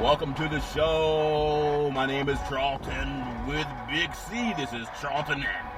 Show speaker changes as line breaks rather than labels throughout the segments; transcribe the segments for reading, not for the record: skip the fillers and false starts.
Welcome to the show. My name is Charlton with Big C. This is Charlton and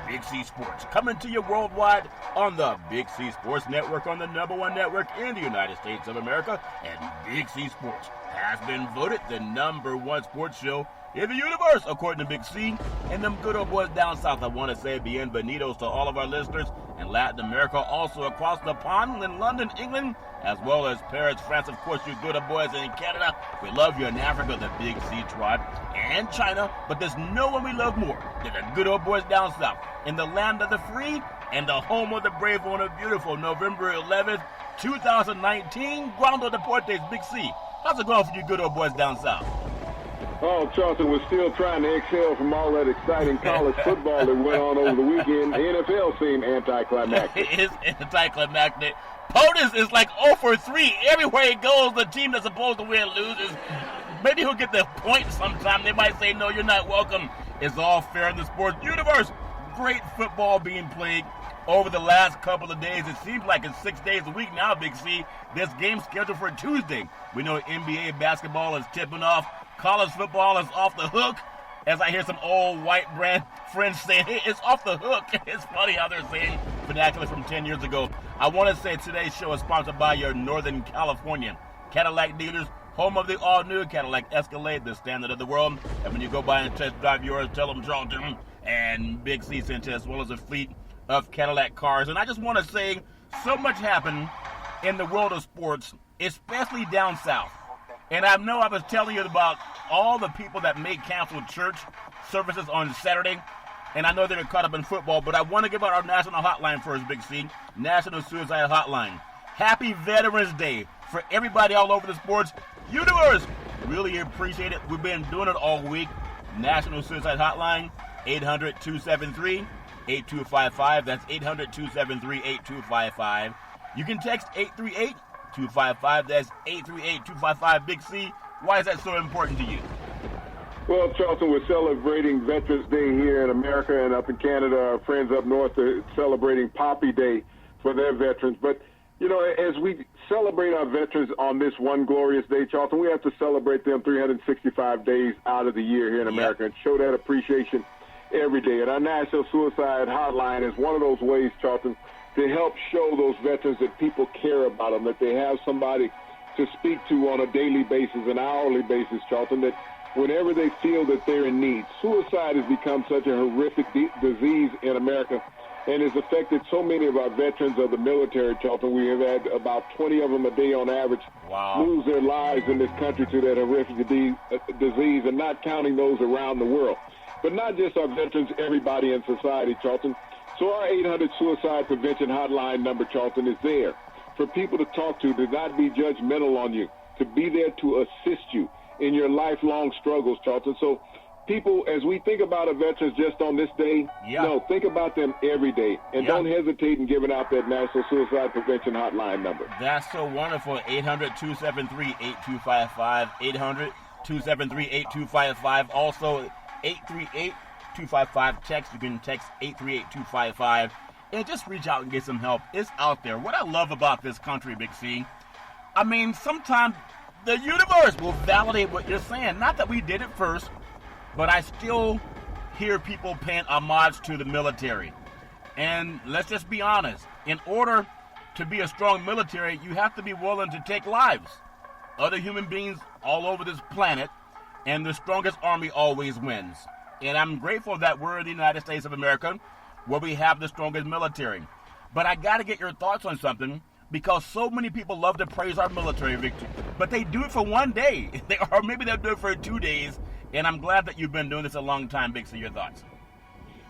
Big C Sports, coming to you worldwide on the Big C Sports Network, on the #1 network in the United States of America. And Big C Sports has been voted the #1 sports show in the universe, according to Big C. And them good old boys down south, I want to say bienvenidos to all of our listeners in Latin America, also across the pond in London, England, as well as Paris, France. Of course, you good old boys in Canada. We love you in Africa, the Big C tribe, and China. But there's no one we love more than the good old boys down south, in the land of the free and the home of the brave on a beautiful November 11th, 2019. Guando Deportes, Big C. How's it going for you good old boys down south?
Oh, Charlton, we're still trying to exhale from all that exciting college football that went on over the weekend. The NFL seemed anticlimactic.
It's anticlimactic. POTUS is like 0 for 3. Everywhere he goes, the team that's supposed to win loses. Maybe he'll get the point sometime. They might say, no, you're not welcome. It's all fair in the sports universe. Great football being played over the last couple of days. It seems like it's 6 days a week now, Big C. This game's scheduled for Tuesday. We know NBA basketball is tipping off. College football is off the hook, as I hear some old white brand friends saying, hey, it's off the hook. It's funny how they're saying vernacular from 10 years ago. I want to say today's show is sponsored by your Northern California Cadillac dealers, home of the all-new Cadillac Escalade, the standard of the world. And when you go by and test drive yours, tell them Charlton and Big C sent you, as well as a fleet of Cadillac cars. And I just want to say, so much happened in the world of sports, especially down south. And I know I was telling you about all the people that may cancel church services on Saturday. And I know they were caught up in football, but I want to give out our national hotline first, Big C. National Suicide Hotline. Happy Veterans Day for everybody all over the sports universe. Really appreciate it. We've been doing it all week. National Suicide Hotline, 800-273-8255. That's 800-273-8255. You can text 838-255. That's 838-255. Big C, why is that so important to you?
Well, Charlton, we're celebrating Veterans Day here in America, and up in Canada, our friends up north are celebrating Poppy Day for their veterans. But, you know, as we celebrate our veterans on this one glorious day, Charlton, we have to celebrate them 365 days out of the year here in America and show that appreciation every day. And our National Suicide Hotline is one of those ways, Charlton, to help show those veterans that people care about them, that they have somebody to speak to on a daily basis, an hourly basis, Charlton, that whenever they feel that they're in need. Suicide has become such a horrific disease in America and has affected so many of our veterans of the military, Charlton. We have had about 20 of them a day on average lose their lives in this country to that horrific disease, and not counting those around the world. But not just our veterans, everybody in society, Charlton. So our 800 Suicide Prevention Hotline number, Charlton, is there for people to talk to not be judgmental on you, to be there to assist you in your lifelong struggles, Charlton. So people, as we think about our veterans just on this day, no, think about them every day. And don't hesitate in giving out that National Suicide Prevention Hotline number.
That's so wonderful. 800-273-8255. 800-273-8255. Also, 838-255 text. You can text 838-255 and just reach out and get some help. It's out there. What I love about this country, Big C, I mean, sometimes the universe will validate what you're saying. Not that we did it first, but I still hear people paying homage to the military. And let's just be honest. In order to be a strong military, you have to be willing to take lives. Other human beings all over this planet, and the strongest army always wins. And I'm grateful that we're in the United States of America, where we have the strongest military. But I got to get your thoughts on something, because so many people love to praise our military victory, but they do it for one day, or maybe they'll do it for 2 days. And I'm glad that you've been doing this a long time, Big C. Your thoughts?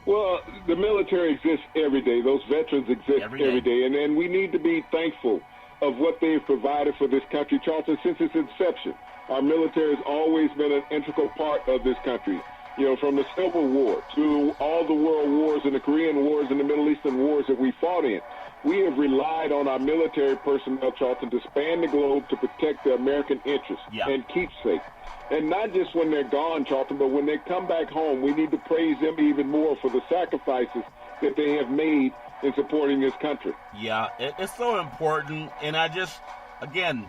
Well, the military exists every day. Those veterans exist every day. And we need to be thankful of what they've provided for this country, Charlton, since its inception. Our military has always been an integral part of this country. You know, from the Civil War to all the world wars and the Korean wars and the Middle Eastern wars that we fought in, we have relied on our military personnel, Charlton, to span the globe to protect the American interests and keep safe. And not just when they're gone, Charlton, but when they come back home, we need to praise them even more for the sacrifices that they have made in supporting this country.
Yeah, it's so important. And I just, again,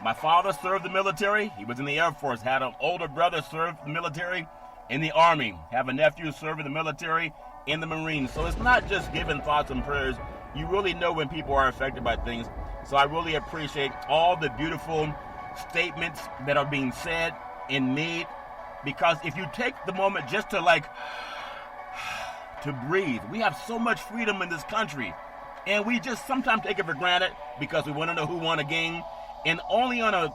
My father served the military. He was in the Air Force. Had an older brother serve the military in the Army. Have a nephew serve in the military in the Marines. So it's not just giving thoughts and prayers. You really know when people are affected by things. So I really appreciate all the beautiful statements that are being said and made. Because if you take the moment just to to breathe, we have so much freedom in this country. And we just sometimes take it for granted because we want to know who won a game. And only on a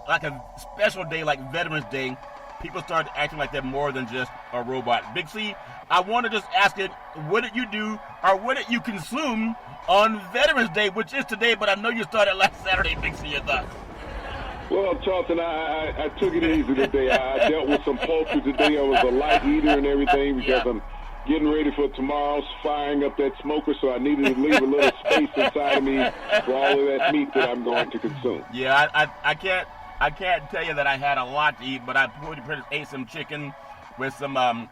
special day like Veterans Day, people start acting like they're more than just a robot. Big C, I want to just ask it, what did you do or what did you consume on Veterans Day, which is today, but I know you started last Saturday, Big C, your thoughts?
Well, Charlton, I took it easy today. I dealt with some poultry today. I was a light eater and everything because I'm getting ready for tomorrow's firing up that smoker, so I needed to leave a little space inside of me for all of that meat that I'm going to consume.
Yeah, I can't tell you that I had a lot to eat, but I pretty ate some chicken with some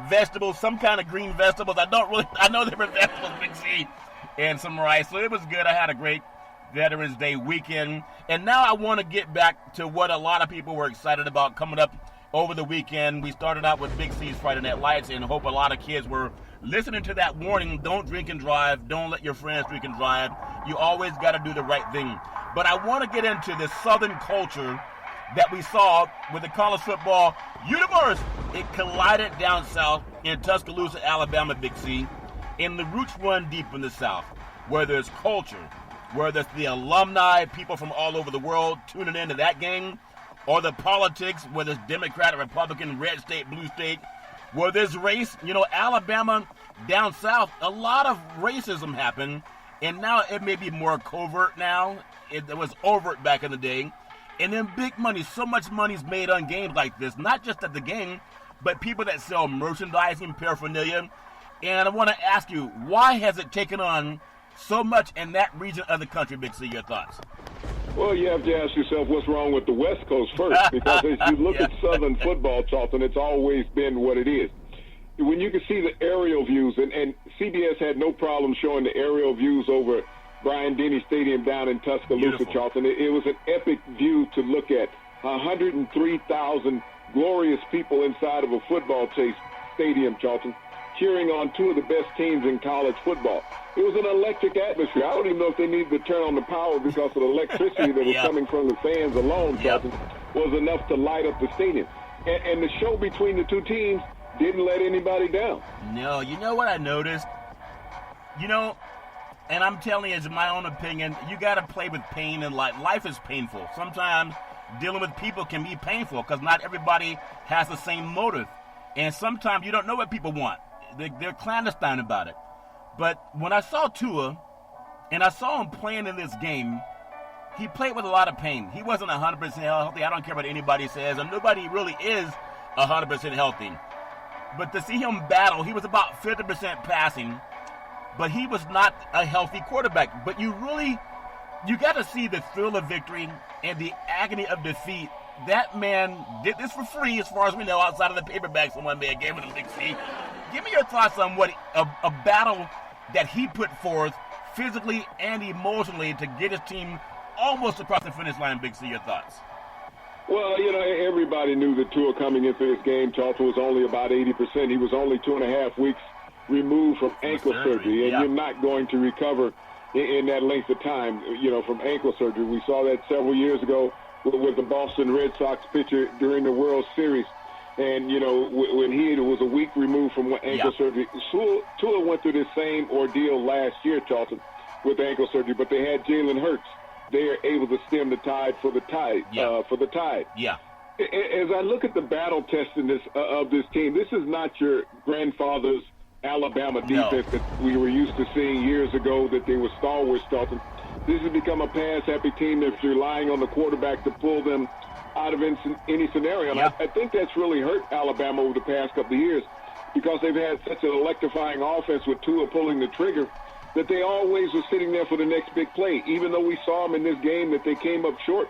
vegetables, some kind of green vegetables. I know they were vegetables, Big C, and some rice. So it was good. I had a great Veterans Day weekend. And now I want to get back to what a lot of people were excited about coming up over the weekend. We started out with Big C's Friday Night Lights and hope a lot of kids were listening to that warning. Don't drink and drive. Don't let your friends drink and drive. You always got to do the right thing. But I want to get into the Southern culture that we saw with the college football universe. It collided down south in Tuscaloosa, Alabama, Big C, and the roots run deep in the South, whether it's culture, whether it's the alumni, people from all over the world tuning into that game, or the politics, whether it's Democrat or Republican, red state, blue state, whether it's race. Alabama down south, a lot of racism happened, and now it may be more covert now. It was overt back in the day. And then big money, so much money's made on games like this, not just at the game, but people that sell merchandising, paraphernalia. And I want to ask you, why has it taken on so much in that region of the country, Big C? Your thoughts?
Well, you have to ask yourself what's wrong with the West Coast first, because as you look at Southern football, Charlton, it's always been what it is. When you can see the aerial views, and CBS had no problem showing the aerial views over Bryant-Denny Stadium down in Tuscaloosa, beautiful. Charlton. It was an epic view to look at. 103,000 glorious people inside of a football stadium, Charlton, cheering on two of the best teams in college football. It was an electric atmosphere. I don't even know if they needed to turn on the power because of the electricity that was coming from the fans alone, Charlton, was enough to light up the stadium. And the show between the two teams didn't let anybody down.
No, you know what I noticed? And I'm telling you, it's my own opinion, you got to play with pain in life. Life is painful. Sometimes dealing with people can be painful because not everybody has the same motive. And sometimes you don't know what people want. They're clandestine about it. But when I saw Tua, and I saw him playing in this game, he played with a lot of pain. He wasn't 100% healthy. I don't care what anybody says, and nobody really is 100% healthy. But to see him battle, he was about 50% passing, but he was not a healthy quarterback. But you got to see the thrill of victory and the agony of defeat. That man did this for free, as far as we know, outside of the paperback someone may have given him, Big C. Give me your thoughts on what a battle that he put forth physically and emotionally to get his team almost across the finish line, Big C. Your thoughts?
Well, everybody knew that Tua coming into this game, Charlton, was only about 80%. He was only 2.5 weeks removed from ankle surgery, and you're not going to recover in that length of time, from ankle surgery. We saw that several years ago with the Boston Red Sox pitcher during the World Series. And, when he was a week removed from ankle surgery, Tua went through the same ordeal last year, Charlton, with ankle surgery, but they had Jalen Hurts. They are able to stem the tide for the Tide.
Yeah.
As I look at the battle testiness of this team, this is not your grandfather's Alabama defense that we were used to seeing years ago, that they were stalwarts, Charlton. This has become a pass-happy team that's relying on the quarterback to pull them out of any scenario. And I think that's really hurt Alabama over the past couple of years because they've had such an electrifying offense with Tua pulling the trigger that they always were sitting there for the next big play. Even though we saw them in this game that they came up short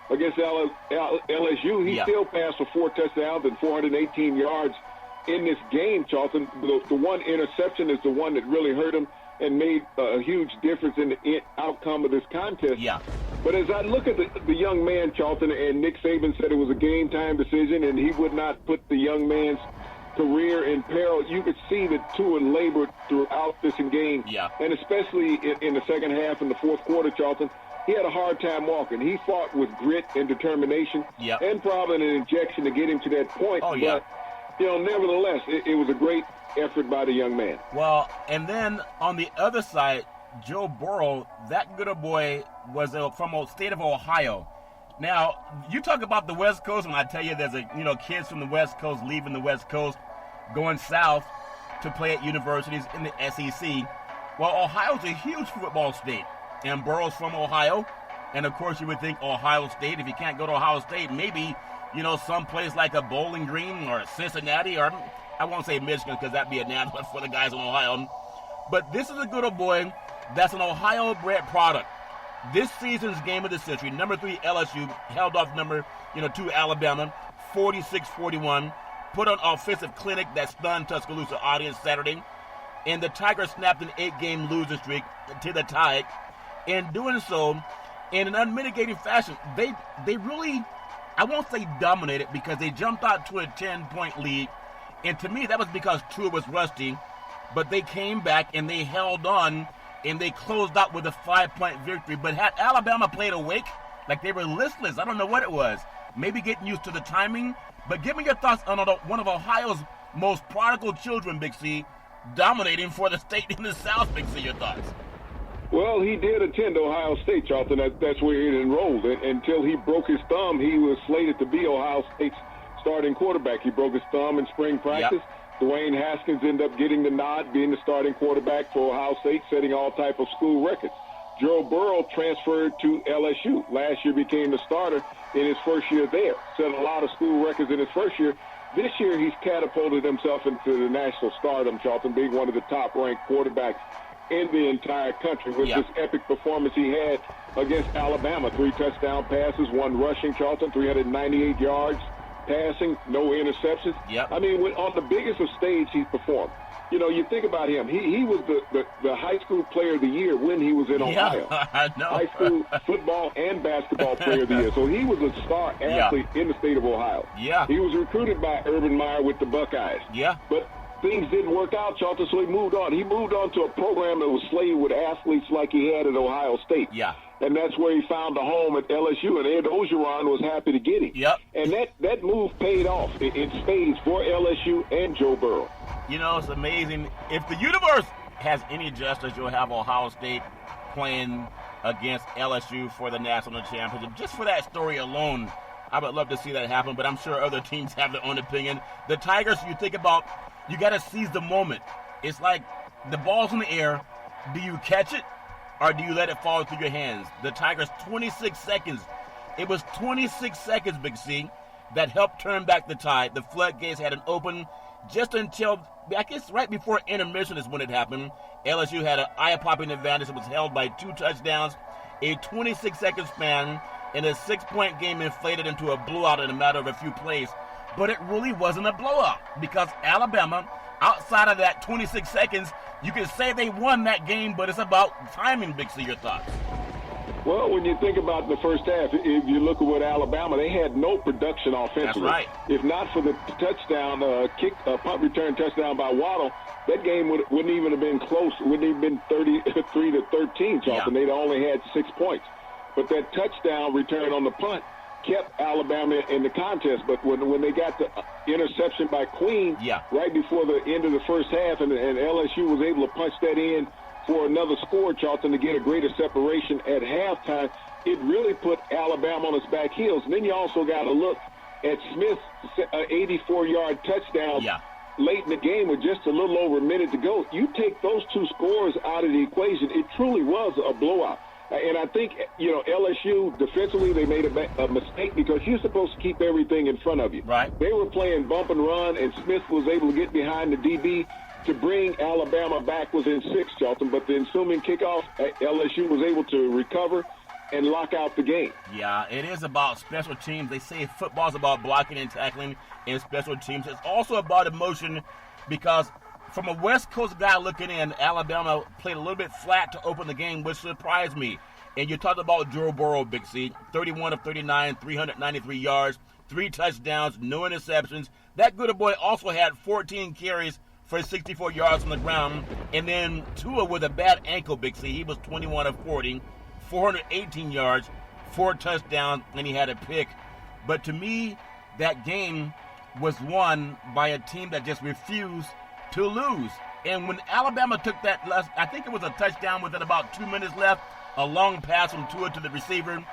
against LSU, he still passed for 4 touchdowns and 418 yards in this game, Charlton. The one interception is the one that really hurt him and made a huge difference in the outcome of this contest. But as I look at the young man, Charlton, and Nick Saban said it was a game-time decision and he would not put the young man's career in peril, you could see that Tua labored throughout this game.
Yeah.
And especially in the second half and the fourth quarter, Charlton, he had a hard time walking. He fought with grit and determination and probably an injection to get him to that point.
Oh, yeah.
But, nevertheless, it was a great effort by the young man.
Well, and then on the other side, Joe Burrow, that good boy, was from the state of Ohio. Now, you talk about the West Coast, and I tell you there's kids from the West Coast leaving the West Coast, going south to play at universities in the SEC. Well, Ohio's a huge football state, and Burrow's from Ohio. And, of course, you would think Ohio State, if you can't go to Ohio State, maybe, someplace like a Bowling Green or Cincinnati, or I won't say Michigan because that'd be a national for the guys in Ohio. But this is a good old boy that's an Ohio-bred product. This season's game of the century, number 3 LSU, held off number 2 Alabama, 46-41. Put on offensive clinic that stunned Tuscaloosa audience Saturday. And the Tigers snapped an 8-game losing streak to the Tide. In doing so, in an unmitigated fashion, they really, I won't say dominated because they jumped out to a 10-point lead. And to me, that was because Tua was rusty. But they came back and they held on and they closed out with a 5-point victory. But had Alabama played awake, like they were listless, I don't know what it was. Maybe getting used to the timing. But give me your thoughts on one of Ohio's most prodigal children, Big C, dominating for the state in the South, Big C. Your thoughts?
Well, he did attend Ohio State, Charlton. That's where he enrolled. Until he broke his thumb, he was slated to be Ohio State's starting quarterback. He broke his thumb in spring practice. Yep. Dwayne Haskins ended up getting the nod, being the starting quarterback for Ohio State, setting all type of school records. Joe Burrow transferred to LSU. Last year became the starter in his first year there. Set a lot of school records in his first year. This year he's catapulted himself into the national stardom, Charlton, being one of the top-ranked quarterbacks in the entire country with this epic performance he had against Alabama. 3 touchdown passes, 1 rushing, Charlton, 398 yards passing, no interceptions.
Yep.
I mean, on the biggest of stage he's performed. You think about him. He was the high school player of the year when he was in Ohio.
I know.
High school football and basketball player of the year. So he was a star athlete in the state of Ohio.
Yeah.
He was recruited by Urban Meyer with the Buckeyes.
Yeah.
But things didn't work out, Charlton, so he moved on. He moved on to a program that was slated with athletes like he had at Ohio State.
Yeah.
And that's where he found a home at LSU, and Ed Ogeron was happy to get him.
Yep.
And that move paid off in spades for LSU and Joe Burrow.
It's amazing. If the universe has any justice, you'll have Ohio State playing against LSU for the national championship. Just for that story alone, I would love to see that happen, but I'm sure other teams have their own opinion. The Tigers, you think about, you got to seize the moment. It's like the ball's in the air. Do you catch it or do you let it fall through your hands? The Tigers, 26 seconds. It was 26 seconds, Big C, that helped turn back the tide. The floodgates had an open just until, I guess right before intermission is when it happened. LSU had an eye-popping advantage. It was held by 2 touchdowns, a 26-second span, and a 6-point game inflated into a blowout in a matter of a few plays. But it really wasn't a blowout because Alabama, outside of that 26 seconds, you can say they won that game, but it's about timing, Big C. Your thoughts?
Well, when you think about the first half, if you look at what Alabama, they had no production offensively.
That's right.
If not for the touchdown, punt return touchdown by Waddle, that game wouldn't even have been close. It wouldn't even have been 33-13, Charlton. They'd only had 6 points. But that touchdown return on the punt kept Alabama in the contest. But when they got the interception by Queen right before the end of the first half, and LSU was able to punch that in for another score, Charlton, to get a greater separation at halftime, it really put Alabama on its back heels. And then you also got to look at Smith's 84-yard touchdown late in the game with just a little over a minute to go. You take those 2 scores out of the equation, it truly was a blowout. And I think, LSU, defensively, they made a mistake because you're supposed to keep everything in front of you.
Right.
They were playing bump and run, and Smith was able to get behind the DB to bring Alabama back within 6, Charlton. But the ensuing kickoff, LSU was able to recover and lock out the game.
Yeah, it is about special teams. They say football's about blocking and tackling in special teams. It's also about emotion because from a West Coast guy looking in, Alabama played a little bit flat to open the game, which surprised me. And you talked about Joe Burrow, Big C, 31 of 39, 393 yards, 3 touchdowns, no interceptions. That good boy also had 14 carries for 64 yards on the ground. And then Tua with a bad ankle, Big C. He was 21 of 40, 418 yards, 4 touchdowns, and he had a pick. But to me, that game was won by a team that just refused to lose. And when Alabama took that last, I think it was a touchdown within about 2 minutes left, a long pass from Tua to the receiver.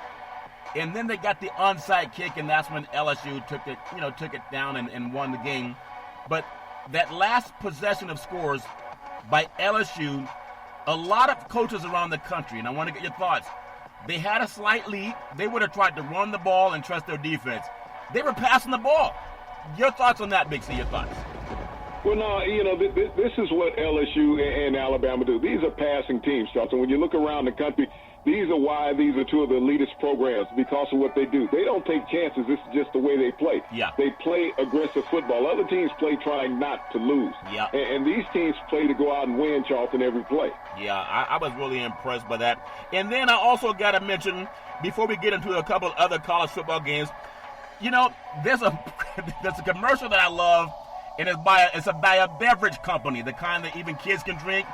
And then they got the onside kick, and that's when LSU took it down and won the game. But that last possession of scores by LSU, a lot of coaches around the country, and I want to get your thoughts, they had a slight lead. They would have tried to run the ball and trust their defense. They were passing the ball. Your thoughts on that, Big C, your thoughts?
Well, no, this is what LSU and Alabama do. These are passing teams, Charlton. When you look around the country, these are why these are two of the elitist programs, because of what they do. They don't take chances. This is just the way they play.
Yeah.
They play aggressive football. Other teams play trying not to lose.
Yeah.
And these teams play to go out and win, Charlton, every play.
Yeah, I was really impressed by that. And then I also got to mention, before we get into a couple of other college football games, there's a commercial that I love, and it's by a beverage company, the kind that even kids can drink.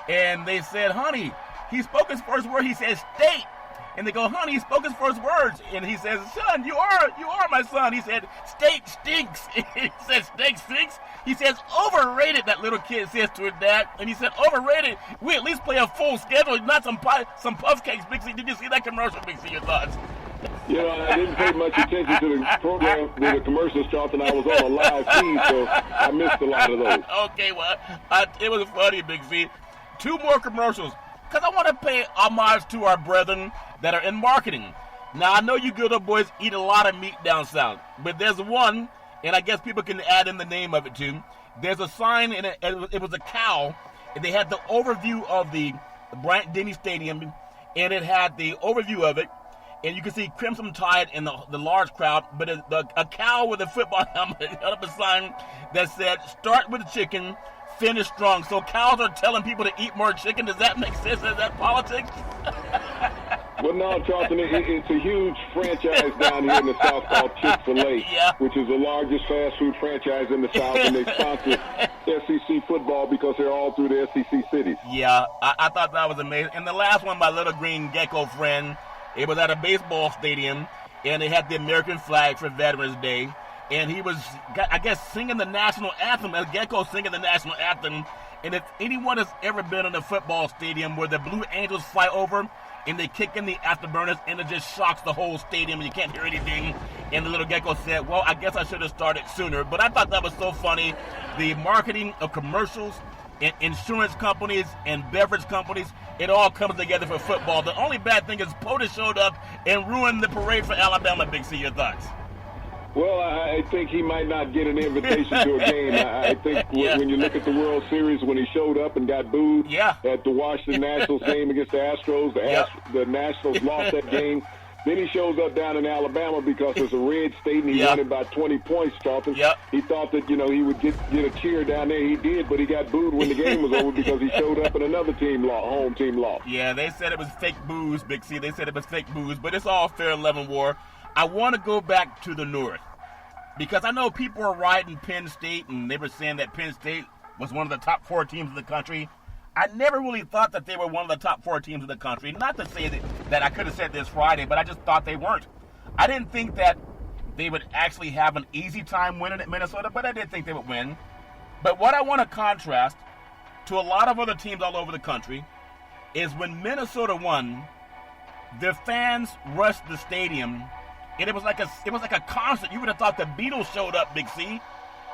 And they said, honey, he spoke his first word. He says, state. And they go, honey, he spoke his first words. And he says, son, you are my son. He said, steak stinks. He says, steak stinks. He says, overrated, that little kid says to his dad. And he said, overrated. We at least play a full schedule, not some puff cakes, Big C. Did you see that commercial, Big C? Your thoughts?
I didn't pay much attention to the program, to the commercials, Charlton. I was on a live feed, so I missed a lot of those.
Okay, well, it was funny, Big C. 2 more commercials, because I want to pay homage to our brethren that are in marketing. Now, I know you good old boys eat a lot of meat down south, but there's one, and I guess people can add in the name of it too. There's a sign, and it was a cow, and they had the overview of the Bryant-Denny Stadium, and it had the overview of it, and you can see Crimson Tide in the large crowd, but a cow with a football helmet held up a sign that said, start with chicken, finish strong. So cows are telling people to eat more chicken. Does that make sense? Is that politics?
Well, no, Charlton, it's a huge franchise down here in the South called Chick-fil-A, which is the largest fast food franchise in the South, and they sponsor SEC football because they're all through the SEC cities.
Yeah, I thought that was amazing. And the last one, my little green gecko friend, it was at a baseball stadium, and they had the American flag for Veterans Day. And he was, I guess, singing the national anthem, as Gecko singing the national anthem. And if anyone has ever been in a football stadium where the Blue Angels fly over and they kick in the afterburners and it just shocks the whole stadium and you can't hear anything. And the little Gecko said, well, I guess I should have started sooner. But I thought that was so funny. The marketing of commercials and insurance companies and beverage companies, it all comes together for football. The only bad thing is POTUS showed up and ruined the parade for Alabama. Big C, your thoughts?
Well, I think he might not get an invitation to a game. I think when you look at the World Series, when he showed up and got booed at the Washington Nationals game against the Astros, the Nationals lost that game. Then he shows up down in Alabama because it's a red state and he won it by 20 points, Charlton. He thought that, he would get a cheer down there. He did, but he got booed when the game was over because he showed up and another home team lost. Yeah, they said it was fake booze, Big C. They said it was fake booze, but it's all fair love and war. I want to go back to the North because I know people are riding Penn State and they were saying that Penn State was one of the top 4 teams in the country. I never really thought that they were one of the top 4 teams in the country. Not to say that I could have said this Friday, but I just thought they weren't. I didn't think that they would actually have an easy time winning at Minnesota, but I did think they would win. But what I want to contrast to a lot of other teams all over the country is when Minnesota won, their fans rushed the stadium, and it was like a concert. You would have thought the Beatles showed up, Big C,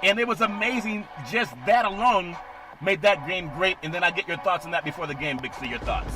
and it was amazing. Just that alone made that game great. And then I get your thoughts on that before the game, Big C. Your thoughts?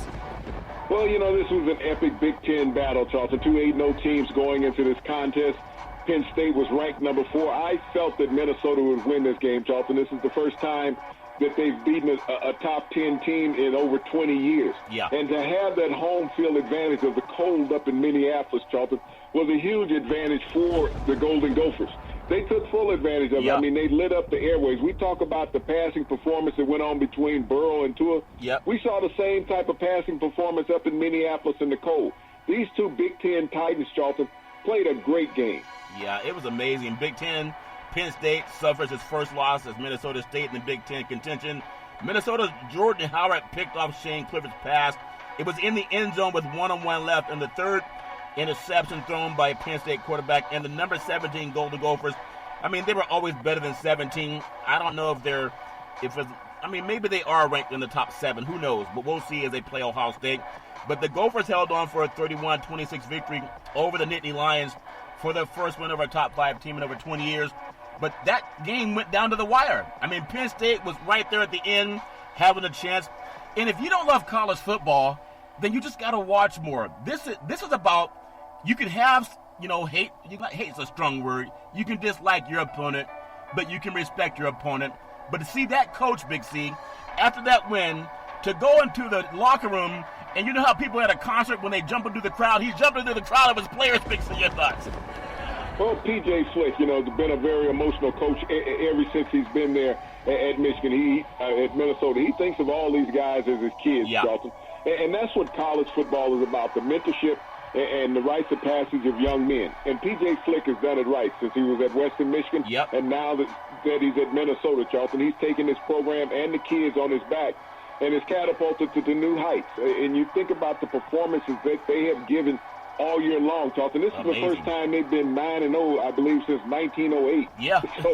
Well, this was an epic Big Ten battle, Charlton. 2 8-0 teams going into this contest. Penn State was ranked number 4. I felt that Minnesota would win this game, Charlton. This is the first time that they've beaten a top 10 team in over 20 years. Yeah. And to have that home field advantage of the cold up in Minneapolis, Charlton, was a huge advantage for the Golden Gophers. they took full advantage of it.
Yep.
I mean, they lit up the airways. We talk about the passing performance that went on between Burrow and Tua.
Yep.
We saw the same type of passing performance up in Minneapolis in the cold. These two Big Ten Titans, Charlton, played a great game.
Yeah, it was amazing. Big Ten, Penn State suffers its first loss as Minnesota State in the Big Ten contention. Minnesota's Jordan Howard picked off Shane Clifford's pass. It was in the end zone with 1-on-1 left, and the third interception thrown by Penn State quarterback and the number 17 Golden Gophers. I mean, they were always better than 17. I don't know maybe they are ranked in the top 7. Who knows? But we'll see as they play Ohio State. But the Gophers held on for a 31-26 victory over the Nittany Lions for their first win over a top 5 team in over 20 years. But that game went down to the wire. I mean, Penn State was right there at the end, having a chance. And if you don't love college football, then you just got to watch more. This is about, you can have, hate. Hate's a strong word. You can dislike your opponent, but you can respect your opponent. But to see that coach, Big C, after that win, to go into the locker room, and you know how people at a concert, when they jump into the crowd, he jumped into the crowd of his players. Big C, your thoughts?
Well, P.J. Flick, has been a very emotional coach ever since he's been there at Michigan. At Minnesota, he thinks of all these guys as his kids,
yeah.
Charlton. And that's what college football is about, the mentorship and the rites of passage of young men. And P.J. Flick has done it right since he was at Western Michigan.
Yep.
And now that he's at Minnesota, Charlton, he's taken this program and the kids on his back and has catapulted to the new heights. And you think about the performances that they have given all year long, Charlton. This
Amazing.
is the first time they've been 9-0, I believe, since 1908.
Yeah.
So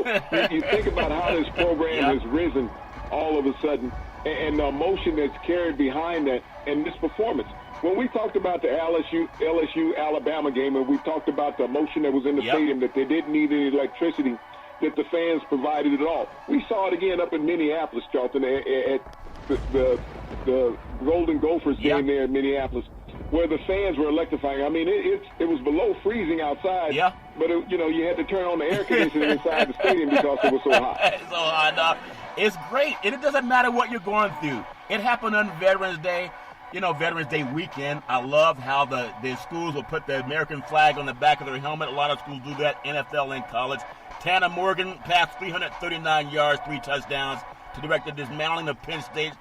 you think about how this program has risen all of a sudden and the emotion that's carried behind that and this performance. When we talked about the LSU-Alabama game and we talked about the emotion that was in the stadium, that they didn't need any electricity, that the fans provided it all. We saw it again up in Minneapolis, Charlton, at the Golden Gophers game there in Minneapolis, where the fans were electrifying. I mean, it was below freezing outside, but you had to turn on the air conditioning inside the stadium because it was so hot.
It's so hot. It's great, and it doesn't matter what you're going through. It happened on Veterans Day. Veterans Day weekend. I love how the schools will put the American flag on the back of their helmet. A lot of schools do that, NFL and college. Tanner Morgan passed 339 yards, 3 touchdowns to direct the dismantling of Penn State.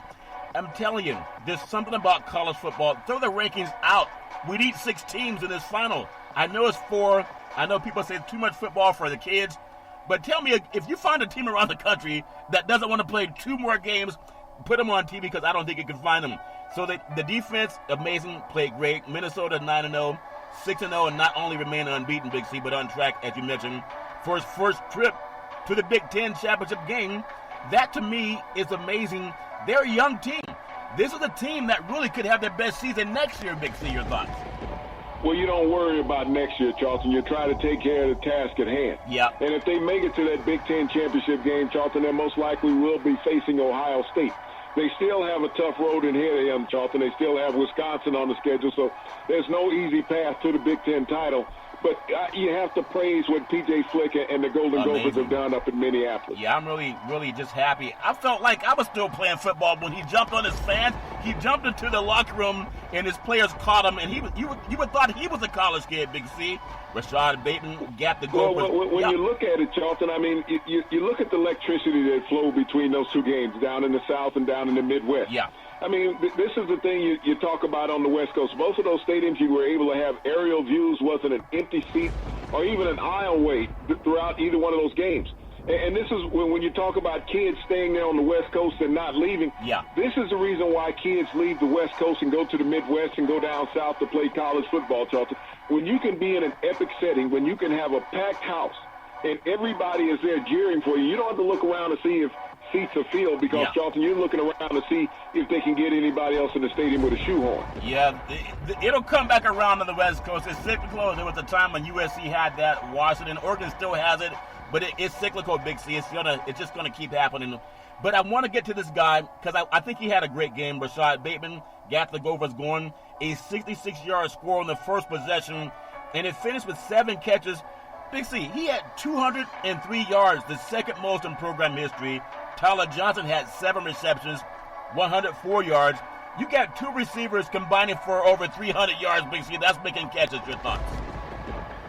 I'm telling you, there's something about college football. Throw the rankings out. We need 6 teams in this final. I know it's 4. I know people say it's too much football for the kids. But tell me, if you find a team around the country that doesn't want to play 2 more games, put them on TV because I don't think you can find them. So the defense, amazing, played great. Minnesota 9-0, 6-0, and not only remain unbeaten, Big C, but on track, as you mentioned, for his first trip to the Big Ten championship game. That, to me, is amazing. They're a young team. This is a team that really could have their best season next year, Big C. Your thoughts?
Well, you don't worry about next year, Charlton. You try to take care of the task at hand.
Yeah.
And if they make it to that Big Ten championship game, Charlton, they most likely will be facing Ohio State. They still have a tough road in here, to them, Charlton. They still have Wisconsin on the schedule, so there's no easy path to the Big Ten title. But you have to praise what P.J. Flick and the Golden Gophers have done up in Minneapolis.
Yeah, I'm really, really just happy. I felt like I was still playing football when he jumped on his fans. He jumped into the locker room, and his players caught him, and you would thought he was a college kid, Big C. Rashad Bateman gapped the Gophers.
Well, when you look at it, Charlton, I mean, you look at the electricity that flowed between those 2 games, down in the South and down in the Midwest.
Yeah.
I mean, this is the thing you talk about on the West Coast. Most of those stadiums you were able to have aerial views, wasn't an empty seat or even an aisleway throughout either one of those games. And this is when you talk about kids staying there on the West Coast and not leaving.
Yeah.
This is the reason why kids leave the West Coast and go to the Midwest and go down south to play college football, Charlton. When you can be in an epic setting, when you can have a packed house and everybody is there cheering for you, you don't have to look around to see if seats are filled because, Charlton, you're looking around to see if they can get anybody else in the stadium with a shoehorn.
Yeah, it'll come back around on the West Coast. It's cyclical. There was a time when USC had that. Washington, Oregon still has it, but it's cyclical, Big C. It's just going to keep happening. But I want to get to this guy because I think he had a great game. Rashad Bateman got the Gophers going. A 66-yard score on the first possession, and it finished with 7 catches. Big C, he had 203 yards, the second most in program history. Tyler Johnson had 7 receptions, 104 yards. You got 2 receivers combining for over 300 yards, Big C. That's making catches. Your thoughts?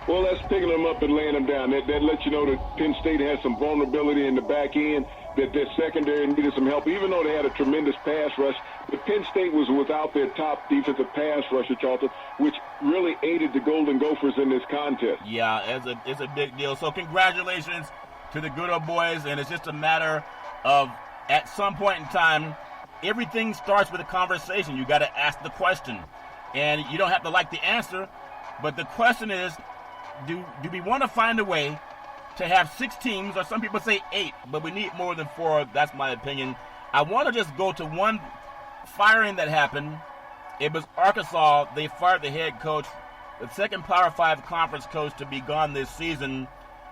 Well, that's picking them up and laying them down. That lets you know that Penn State has some vulnerability in the back end, that their secondary needed some help, even though they had a tremendous pass rush. But Penn State was without their top defensive pass rusher, Charlton, which really aided the Golden Gophers in this contest.
Yeah, it's a big deal. So congratulations to the good old boys, and it's just a matter of, at some point in time, everything starts with a conversation. You got to ask the question, and you don't have to like the answer, but the question is, do we want to find a way to have 6 teams, or some people say 8, but we need more than 4. That's my opinion. I want to just go to one firing that happened. It was Arkansas. They fired the head coach, the second Power 5 conference coach to be gone this season,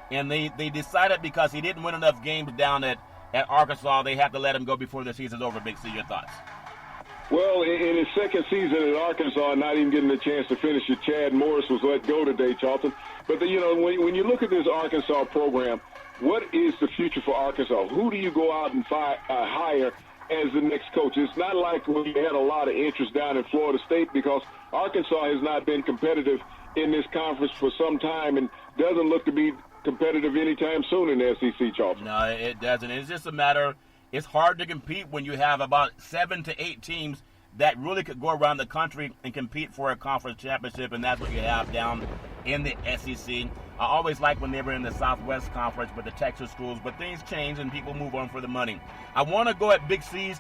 and they decided because he didn't win enough games down at Arkansas, they have to let him go before the season's over. Big C, your thoughts?
Well, in his second season at Arkansas, not even getting a chance to finish it, Chad Morris was let go today, Charlton. But, when you look at this Arkansas program, what is the future for Arkansas? Who do you go out and hire as the next coach? It's not like when you had a lot of interest down in Florida State, because Arkansas has not been competitive in this conference for some time and doesn't look to be competitive anytime soon in the SEC, Charlton.
No, it doesn't. It's just a matter. It's hard to compete when you have about 7 to 8 teams that really could go around the country and compete for a conference championship, and that's what you have down in the SEC. I always liked when they were in the Southwest Conference with the Texas schools, but things change and people move on for the money. I want to go at Big C's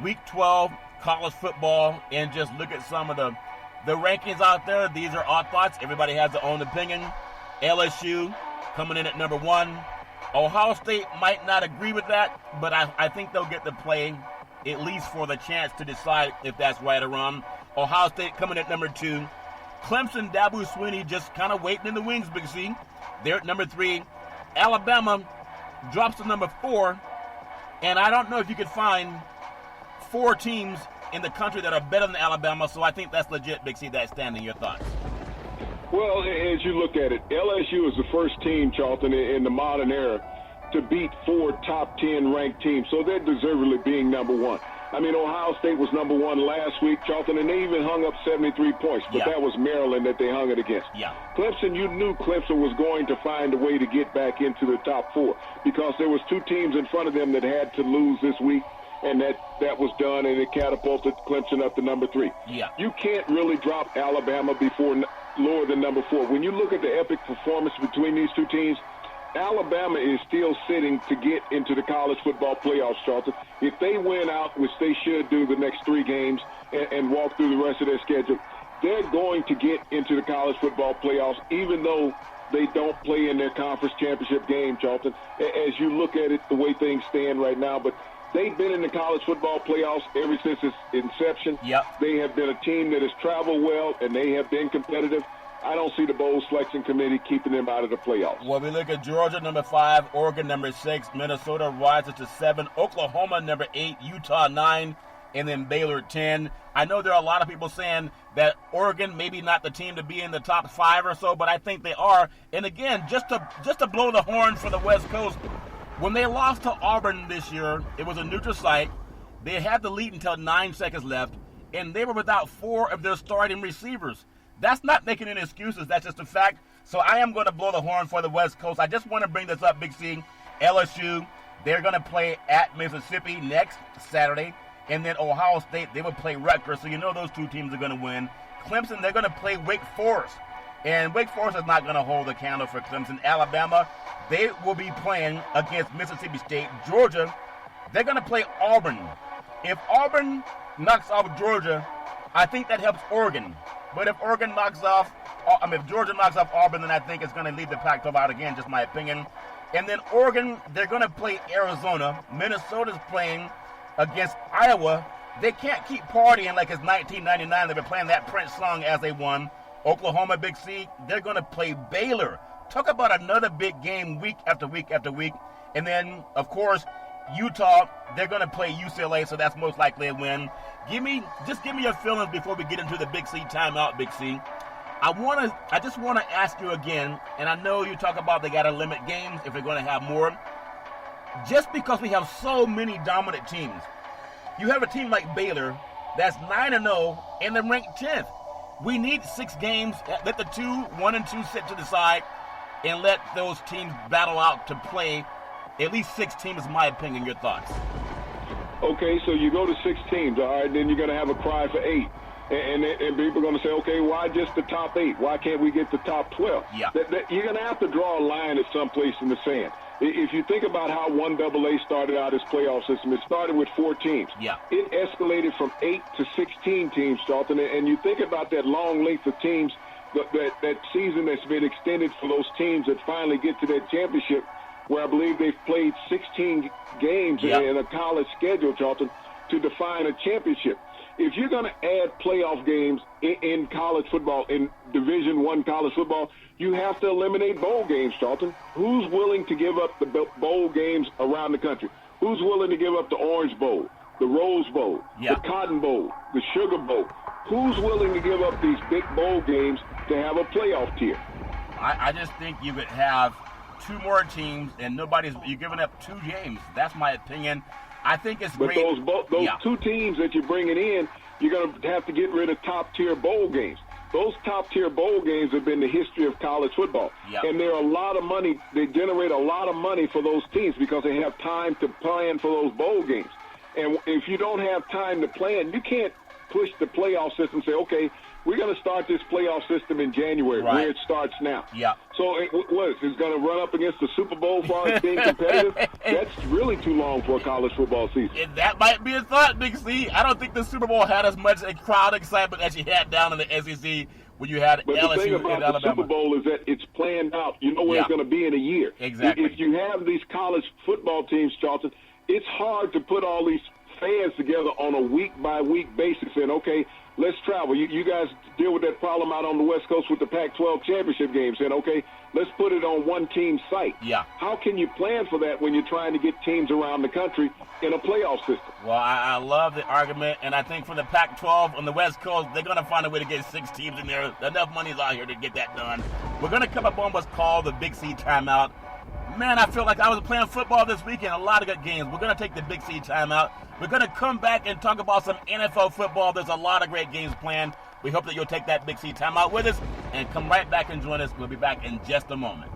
Week 12 college football and just look at some of the rankings out there. These are our thoughts. Everybody has their own opinion. LSU coming in at number 1. Ohio State might not agree with that, but I think they'll get to play at least for the chance to decide if that's right or wrong. Ohio State coming at number 2. Clemson, Dabo Swinney just kind of waiting in the wings, Big C. They're at number 3. Alabama drops to number 4. And I don't know if you could find 4 teams in the country that are better than Alabama, so I think that's legit, Big C, that standing. Your thoughts?
Well, as you look at it, LSU is the first team, Charlton, in the modern era to beat 4 top 10 ranked teams. So they're deservedly being number 1. I mean, Ohio State was number 1 last week, Charlton, and they even hung up 73 points. But that was Maryland that they hung it against.
Yeah.
Clemson, you knew Clemson was going to find a way to get back into the top 4 because there was 2 teams in front of them that had to lose this week, and that was done, and it catapulted Clemson up to number 3.
Yeah.
You can't really drop Alabama before lower than number 4. When you look at the epic performance between these 2 teams, Alabama is still sitting to get into the college football playoffs, Charlton. If they win out, which they should do the next 3 games, and walk through the rest of their schedule, they're going to get into the college football playoffs, even though they don't play in their conference championship game, Charlton, as you look at it the way things stand right now. But they've been in the college football playoffs ever since its inception.
Yep.
They have been a team that has traveled well, and they have been competitive. I don't see the bowl selection committee keeping them out of the playoffs.
Well, we look at Georgia, number 5, Oregon, number 6, Minnesota rises to 7, Oklahoma, number 8, Utah, 9, and then Baylor, 10. I know there are a lot of people saying that Oregon maybe not the team to be in the top 5 or so, but I think they are. And again, just to blow the horn for the West Coast, when they lost to Auburn this year, it was a neutral site. They had the lead until 9 seconds left, and they were without 4 of their starting receivers. That's not making any excuses. That's just a fact. So I am going to blow the horn for the West Coast. I just want to bring this up, Big C. LSU, they're going to play at Mississippi next Saturday. And then Ohio State, they will play Rutgers. So you know those 2 teams are going to win. Clemson, they're going to play Wake Forest. And Wake Forest is not going to hold a candle for Clemson. Alabama, they will be playing against Mississippi State. Georgia, they're going to play Auburn. If Auburn knocks off Georgia, I think that helps Oregon. But if Georgia knocks off Auburn, then I think it's going to leave the Pac-12 out again, just my opinion. And then Oregon, they're going to play Arizona. Minnesota's playing against Iowa. They can't keep partying like it's 1999. They've been playing that Prince song as they won. Oklahoma, Big C, they're going to play Baylor. Talk about another big game week after week after week. And then, of course, Utah, they're going to play UCLA, so that's most likely a win. Give me your feelings before we get into the Big C timeout, Big C. I just want to ask you again, and I know you talk about they got to limit games if they're going to have more. Just because we have so many dominant teams, you have a team like Baylor that's 9-0 and they're ranked 10th. We need 6 games. Let the 1 and 2 sit to the side and let those teams battle out to play at least 6 teams, in my opinion. Your thoughts?
Okay, so you go to 6 teams, all right, then you're going to have a cry for 8. And people are going to say, okay, why just the top 8? Why can't we get the top 12?
Yeah.
You're going to have to draw a line at some place in the sand. If you think about how 1AA started out its playoff system, it started with 4 teams.
Yeah.
It escalated from 8 to 16 teams, Charlton. And you think about that long length of teams, that season that's been extended for those teams that finally get to that championship, where I believe they've played 16 games in a college schedule, Charlton, to define a championship. If you're going to add playoff games in college football, in Division I college football, you have to eliminate bowl games, Charlton. Who's willing to give up the bowl games around the country? Who's willing to give up the Orange Bowl, the Rose Bowl, the Cotton Bowl, the Sugar Bowl? Who's willing to give up these big bowl games to have a playoff tier?
I just think you could have 2 more teams, and you're giving up 2 games. That's my opinion. I think it's great.
But those 2 teams that you're bringing in, you're going to have to get rid of top-tier bowl games. Those top-tier bowl games have been the history of college football.
Yep.
And they're a lot of money. They generate a lot of money for those teams because they have time to plan for those bowl games. And if you don't have time to plan, you can't push the playoff system and say, okay, we're going to start this playoff system in January, where it starts now.
Yeah.
So it's going to run up against the Super Bowl as far as being competitive? That's really too long for a college football season.
And that might be a thought, Big C. I don't think the Super Bowl had as much a crowd excitement as you had down in the SEC when you had
but
LSU
the thing about
and Alabama.
The Super Bowl is that it's planned out. You know where it's going to be in a year.
Exactly.
If you have these college football teams, Charlton, it's hard to put all these fans together on a week-by-week basis and, okay, let's travel. You guys deal with that problem out on the West Coast with the Pac-12 championship games. And, okay, let's put it on one team site.
Yeah.
How can you plan for that when you're trying to get teams around the country in a playoff system?
Well, I love the argument, and I think for the Pac-12 on the West Coast, they're going to find a way to get 6 teams in there. Enough money's out here to get that done. We're going to come up on what's called the Big C timeout. Man, I feel like I was playing football this weekend. A lot of good games. We're going to take the Big C timeout. We're going to come back and talk about some NFL football. There's a lot of great games planned. We hope that you'll take that Big C timeout with us and come right back and join us. We'll be back in just a moment.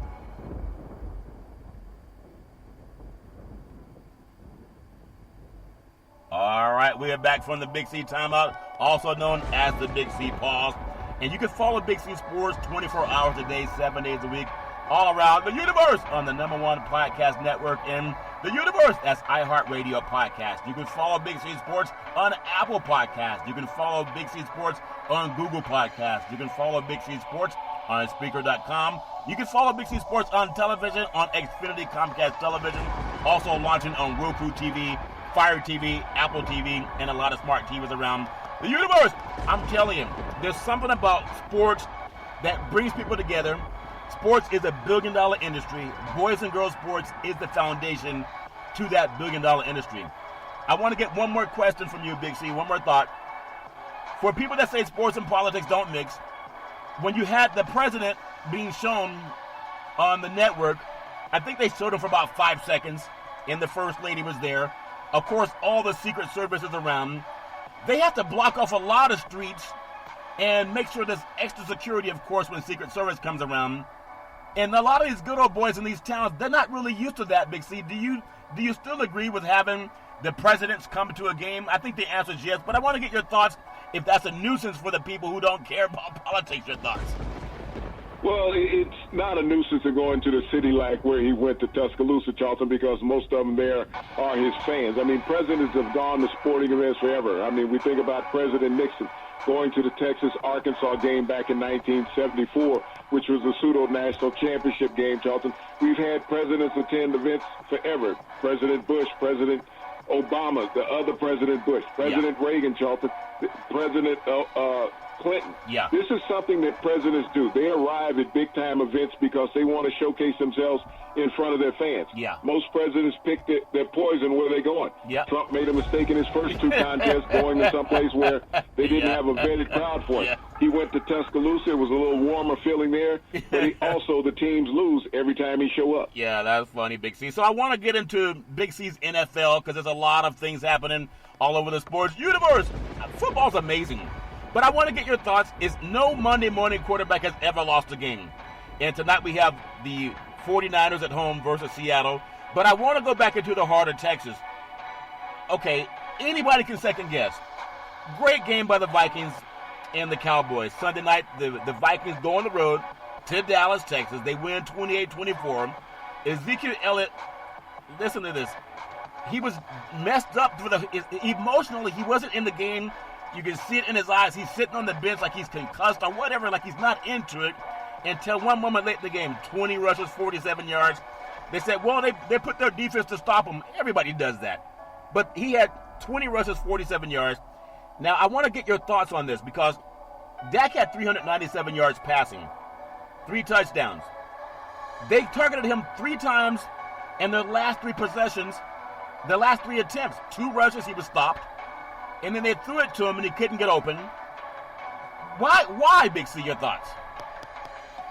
All right, we are back from the Big C timeout, also known as the Big C pause. And you can follow Big C Sports 24 hours a day, 7 days a week, all around the universe on the #1 podcast network in the universe. That's iHeartRadio Podcast. You can follow Big C Sports on Apple Podcasts. You can follow Big C Sports on Google Podcasts. You can follow Big C Sports on Spreaker.com. You can follow Big C Sports on television on Xfinity Comcast Television. Also launching on Roku TV, Fire TV, Apple TV, and a lot of smart TVs around the universe. I'm telling you, there's something about sports that brings people together. Sports is a billion-dollar industry. Boys and girls sports is the foundation to that billion-dollar industry. I want to get one more question from you, Big C, one more thought. For people that say sports and politics don't mix, when you had the president being shown on the network, I think they showed him for about 5 seconds, and the first lady was there. Of course, all the Secret Services around. They have to block off a lot of streets and make sure there's extra security, of course, when Secret Service comes around. And a lot of these good old boys in these towns, they're not really used to that, Big C. Do you still agree with having the presidents come to a game? I think the answer is yes, but I want to get your thoughts if that's a nuisance for the people who don't care about politics. Your thoughts?
Well, it's not a nuisance to go into the city like where he went to Tuscaloosa, Charlton, because most of them there are his fans. I mean, presidents have gone to sporting events forever. I mean, we think about President Nixon going to the Texas-Arkansas game back in 1974, which was a pseudo-national championship game, Charlton. We've had presidents attend events forever. President Bush, President Obama, the other President Bush, President Reagan, Charlton, President Clinton.
Yeah.
This is something that presidents do. They arrive at big-time events because they want to showcase themselves in front of their fans.
Yeah.
Most presidents pick their poison where they're going.
Yeah.
Trump made a mistake in his first 2 contests, going to someplace where they didn't have a vetted crowd for it.
Yeah.
He went to Tuscaloosa. It was a little warmer feeling there, but also the teams lose every time he show up.
Yeah, that's funny, Big C. So I want to get into Big C's NFL because there's a lot of things happening all over the sports universe. Football's amazing. But I want to get your thoughts. Is no Monday morning quarterback has ever lost a game. And tonight we have the 49ers at home versus Seattle. But I want to go back into the heart of Texas. Okay, anybody can second guess. Great game by the Vikings and the Cowboys. Sunday night, the Vikings go on the road to Dallas, Texas. They win 28-24. Ezekiel Elliott, listen to this. He was messed up emotionally. He wasn't in the game. You can see it in his eyes. He's sitting on the bench like he's concussed or whatever, like he's not into it. Until one moment late in the game, 20 rushes, 47 yards. They said, well, they put their defense to stop him. Everybody does that. But he had 20 rushes, 47 yards. Now, I want to get your thoughts on this because Dak had 397 yards passing, 3 touchdowns. They targeted him 3 times in their last 3 possessions, the last 3 attempts. 2 rushes, he was stopped. And then they threw it to him, and he couldn't get open. Why, Big C, your thoughts?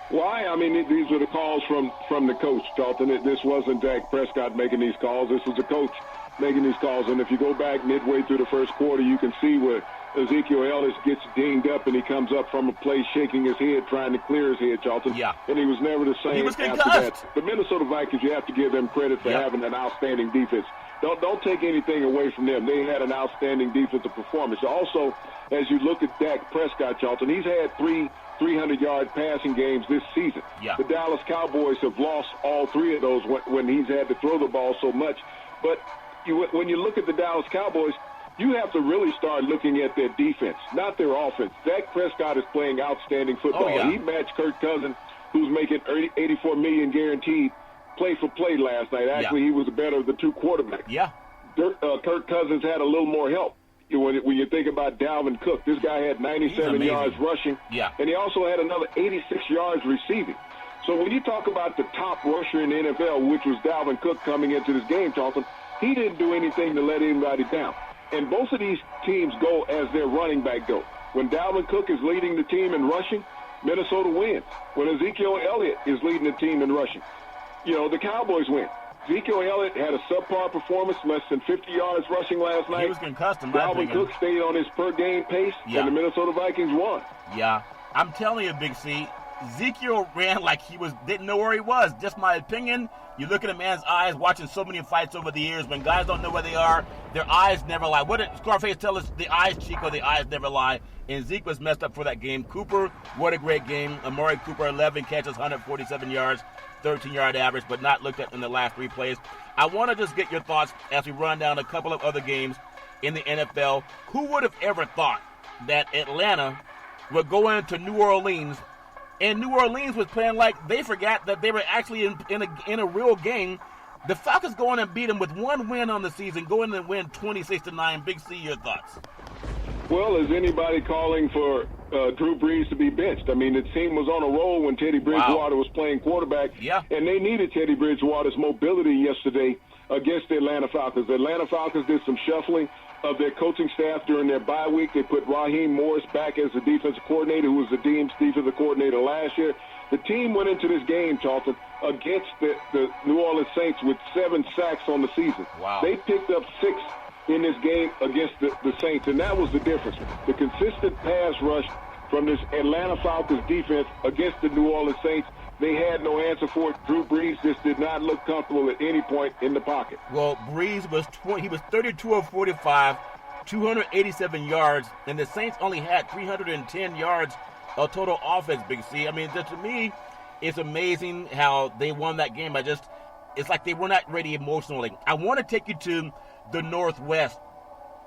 Why? I mean, these were the calls from the coach, Charlton. This wasn't Dak Prescott making these calls. This was the coach making these calls. And if you go back midway through the first quarter, you can see where Ezekiel Elliott gets dinged up, and he comes up from a play shaking his head, trying to clear his head, Charlton.
Yeah.
And he was never the same
He was
after
concussed.
that. The Minnesota Vikings, you have to give them credit for having an outstanding defense. Don't take anything away from them. They had an outstanding defensive performance. Also, as you look at Dak Prescott, Charlton, he's had 3 300-yard passing games this season.
Yeah.
The Dallas Cowboys have lost all 3 of those when he's had to throw the ball so much. But when you look at the Dallas Cowboys, you have to really start looking at their defense, not their offense. Dak Prescott is playing outstanding football.
Oh, yeah.
He matched Kirk Cousins, who's making $84 million guaranteed play for play last night. Actually, He was the better of the 2 quarterbacks.
Yeah.
Kirk Cousins had a little more help. When you think about Dalvin Cook, this guy had 97 yards rushing, and he also had another 86 yards receiving. So when you talk about the top rusher in the NFL, which was Dalvin Cook coming into this game, Charlton, he didn't do anything to let anybody down. And both of these teams go as their running back go. When Dalvin Cook is leading the team in rushing, Minnesota wins. When Ezekiel Elliott is leading the team in rushing, the Cowboys win. Ezekiel Elliott had a subpar performance, less than 50 yards rushing last night.
He was concussed, in my opinion.
Dalvin Cook stayed on his per-game pace, and the Minnesota Vikings won.
Yeah. I'm telling you, Big C, Ezekiel ran like he didn't know where he was. Just my opinion. You look at a man's eyes, watching so many fights over the years, when guys don't know where they are, their eyes never lie. What did Scarface tell us? The eyes cheat or the eyes never lie. And Zeke was messed up for that game. Cooper, what a great game. Amari Cooper, 11 catches, 147 yards. 13-yard average, but not looked at in the last 3 plays. I want to just get your thoughts as we run down a couple of other games in the NFL. Who would have ever thought that Atlanta would go into New Orleans, and New Orleans was playing like they forgot that they were actually in a real game. The Falcons go in and beat them with 1 win on the season, go in and win 26-9. Big C, your thoughts?
Well, is anybody calling for Drew Brees to be benched? I mean, the team was on a roll when Teddy Bridgewater was playing quarterback, and they needed Teddy Bridgewater's mobility yesterday against the Atlanta Falcons. The Atlanta Falcons did some shuffling of their coaching staff during their bye week. They put Raheem Morris back as the defensive coordinator, who was the team's defensive coordinator last year. The team went into this game, Charlton, against the New Orleans Saints with 7 sacks on the season.
Wow.
They picked up 6 in this game against the Saints, and that was the difference. The consistent pass rush from this Atlanta Falcons defense against the New Orleans Saints, they had no answer for it. Drew Brees just did not look comfortable at any point in the pocket.
Well, Brees was 32 of 45, 287 yards, and the Saints only had 310 yards of total offense, Big C. I mean, to me, it's amazing how they won that game. It's like they were not ready emotionally. I want to take you to the Northwest,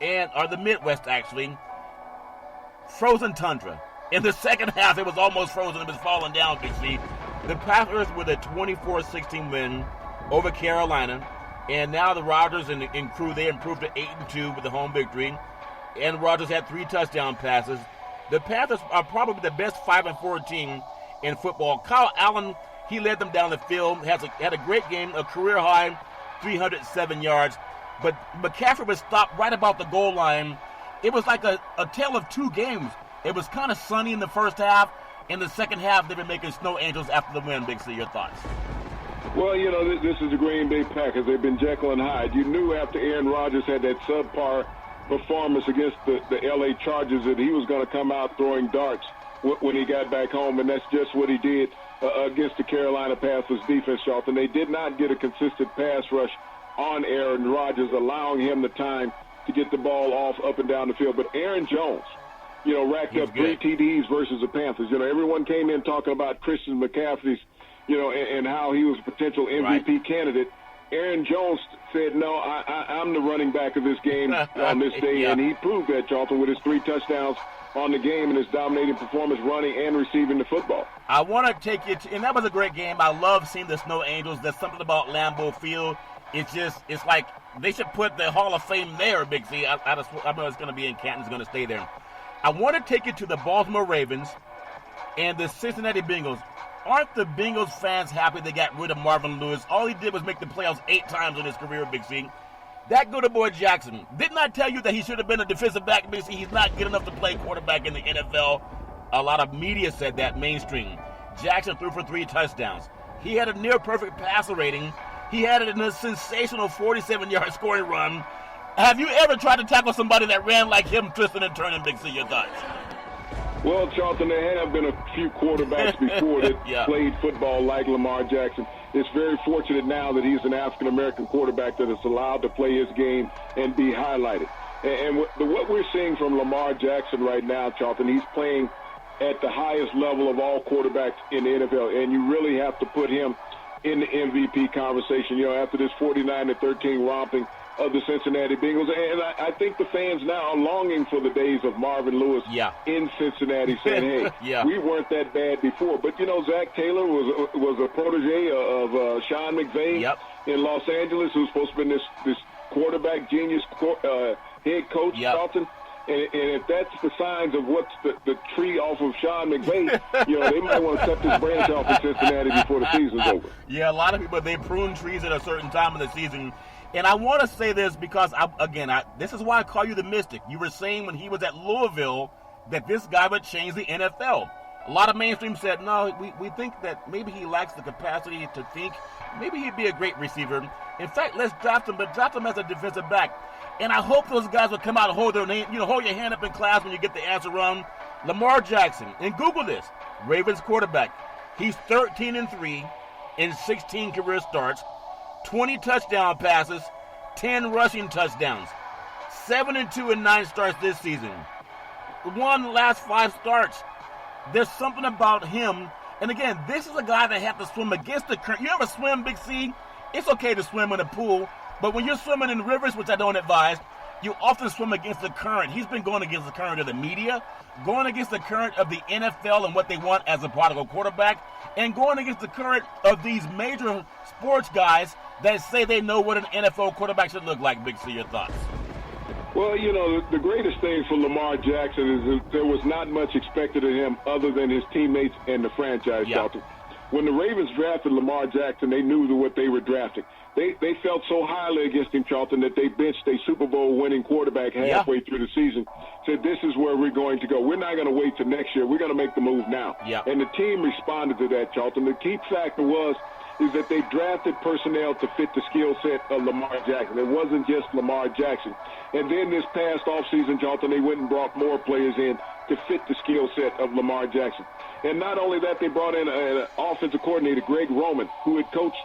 or the Midwest, actually. Frozen tundra. In the second half, it was almost frozen. It was falling down, Big C. The Packers with a 24-16 win over Carolina. And now the Rodgers and crew, they improved to 8-2 with the home victory. And Rodgers had 3 touchdown passes. The Panthers are probably the best 5-4 team in football. Kyle Allen, he led them down the field, had a great game, a career-high 307 yards. But McCaffrey was stopped right about the goal line. It was like a tale of 2 games. It was kind of sunny in the first half. In the second half, they were making snow angels after the win. Big C, your thoughts?
Well, this is the Green Bay Packers. They've been Jekyll and Hyde. You knew after Aaron Rodgers had that subpar performance against the L.A. Chargers that he was going to come out throwing darts when he got back home, and that's just what he did against the Carolina Panthers defense, Charlton. They did not get a consistent pass rush on Aaron Rodgers, allowing him the time to get the ball off up and down the field. But Aaron Jones, racked up 3 TDs versus the Panthers. Everyone came in talking about Christian McCaffrey's, and how he was a potential MVP candidate. Aaron Jones said, no, I'm the running back of this game on this day, and he proved that, Charlton, with his 3 touchdowns on the game and his dominating performance running and receiving the football.
I want to take you to, and that was a great game. I love seeing the Snow Angels. There's something about Lambeau Field. It's like they should put the Hall of Fame there, Big C. I know it's going to be in Canton. It's going to stay there. I want to take you to the Baltimore Ravens and the Cincinnati Bengals. Aren't the Bengals fans happy they got rid of Marvin Lewis? All he did was make the playoffs 8 times in his career, Big C. That good boy Jackson. Didn't I tell you that he should have been a defensive back, Big C? He's not good enough to play quarterback in the NFL. A lot of media said that, mainstream. Jackson threw for 3 touchdowns. He had a near-perfect passer rating. He had it in a sensational 47-yard scoring run. Have you ever tried to tackle somebody that ran like him, twisting and turning, Big C? Your thoughts?
Well, Charlton, there have been a few quarterbacks before that played football like Lamar Jackson. It's very fortunate now that he's an African-American quarterback that is allowed to play his game and be highlighted. And what we're seeing from Lamar Jackson right now, Charlton, he's playing at the highest level of all quarterbacks in the NFL, and you really have to put him in the MVP conversation, after this 49-13 romping of the Cincinnati Bengals. And I think the fans now are longing for the days of Marvin Lewis in Cincinnati, saying, hey, we weren't that bad before. But, Zach Taylor was a protege of Sean McVay in Los Angeles, who's supposed to be this quarterback genius head coach, Charlton. And if that's the signs of what's the tree off of Sean McVay, they might want to cut this branch off in Cincinnati before the season's over.
Yeah, a lot of people, they prune trees at a certain time of the season. And I want to say this because, this is why I call you the Mystic. You were saying when he was at Louisville that this guy would change the NFL. A lot of mainstream said, no, we think that maybe he lacks the capacity to think. Maybe he'd be a great receiver. In fact, let's draft him, but draft him as a defensive back. And I hope those guys will come out and hold their name, hold your hand up in class when you get the answer wrong. Lamar Jackson, and Google this, Ravens quarterback. He's 13-3 in 16 career starts, 20 touchdown passes, 10 rushing touchdowns, 7-2 in 9 starts this season. Won last 5 starts. There's something about him. And again, this is a guy that had to swim against the current. You ever swim, Big C? It's okay to swim in a pool. But when you're swimming in rivers, which I don't advise, you often swim against the current. He's been going against the current of the media, going against the current of the NFL and what they want as a prodigal quarterback, and going against the current of these major sports guys that say they know what an NFL quarterback should look like. Big C, your thoughts?
Well, the greatest thing for Lamar Jackson is that there was not much expected of him other than his teammates and the franchise, Charlton. When the Ravens drafted Lamar Jackson, they knew what they were drafting. They felt so highly against him, Charlton, that they benched a Super Bowl winning quarterback halfway through the season. Said, this is where we're going to go. We're not going to wait till next year. We're going to make the move now. And the team responded to that, Charlton. The key factor is that they drafted personnel to fit the skill set of Lamar Jackson. It wasn't just Lamar Jackson. And then this past offseason, Charlton, they went and brought more players in to fit the skill set of Lamar Jackson. And not only that, they brought in an offensive coordinator, Greg Roman, who had coached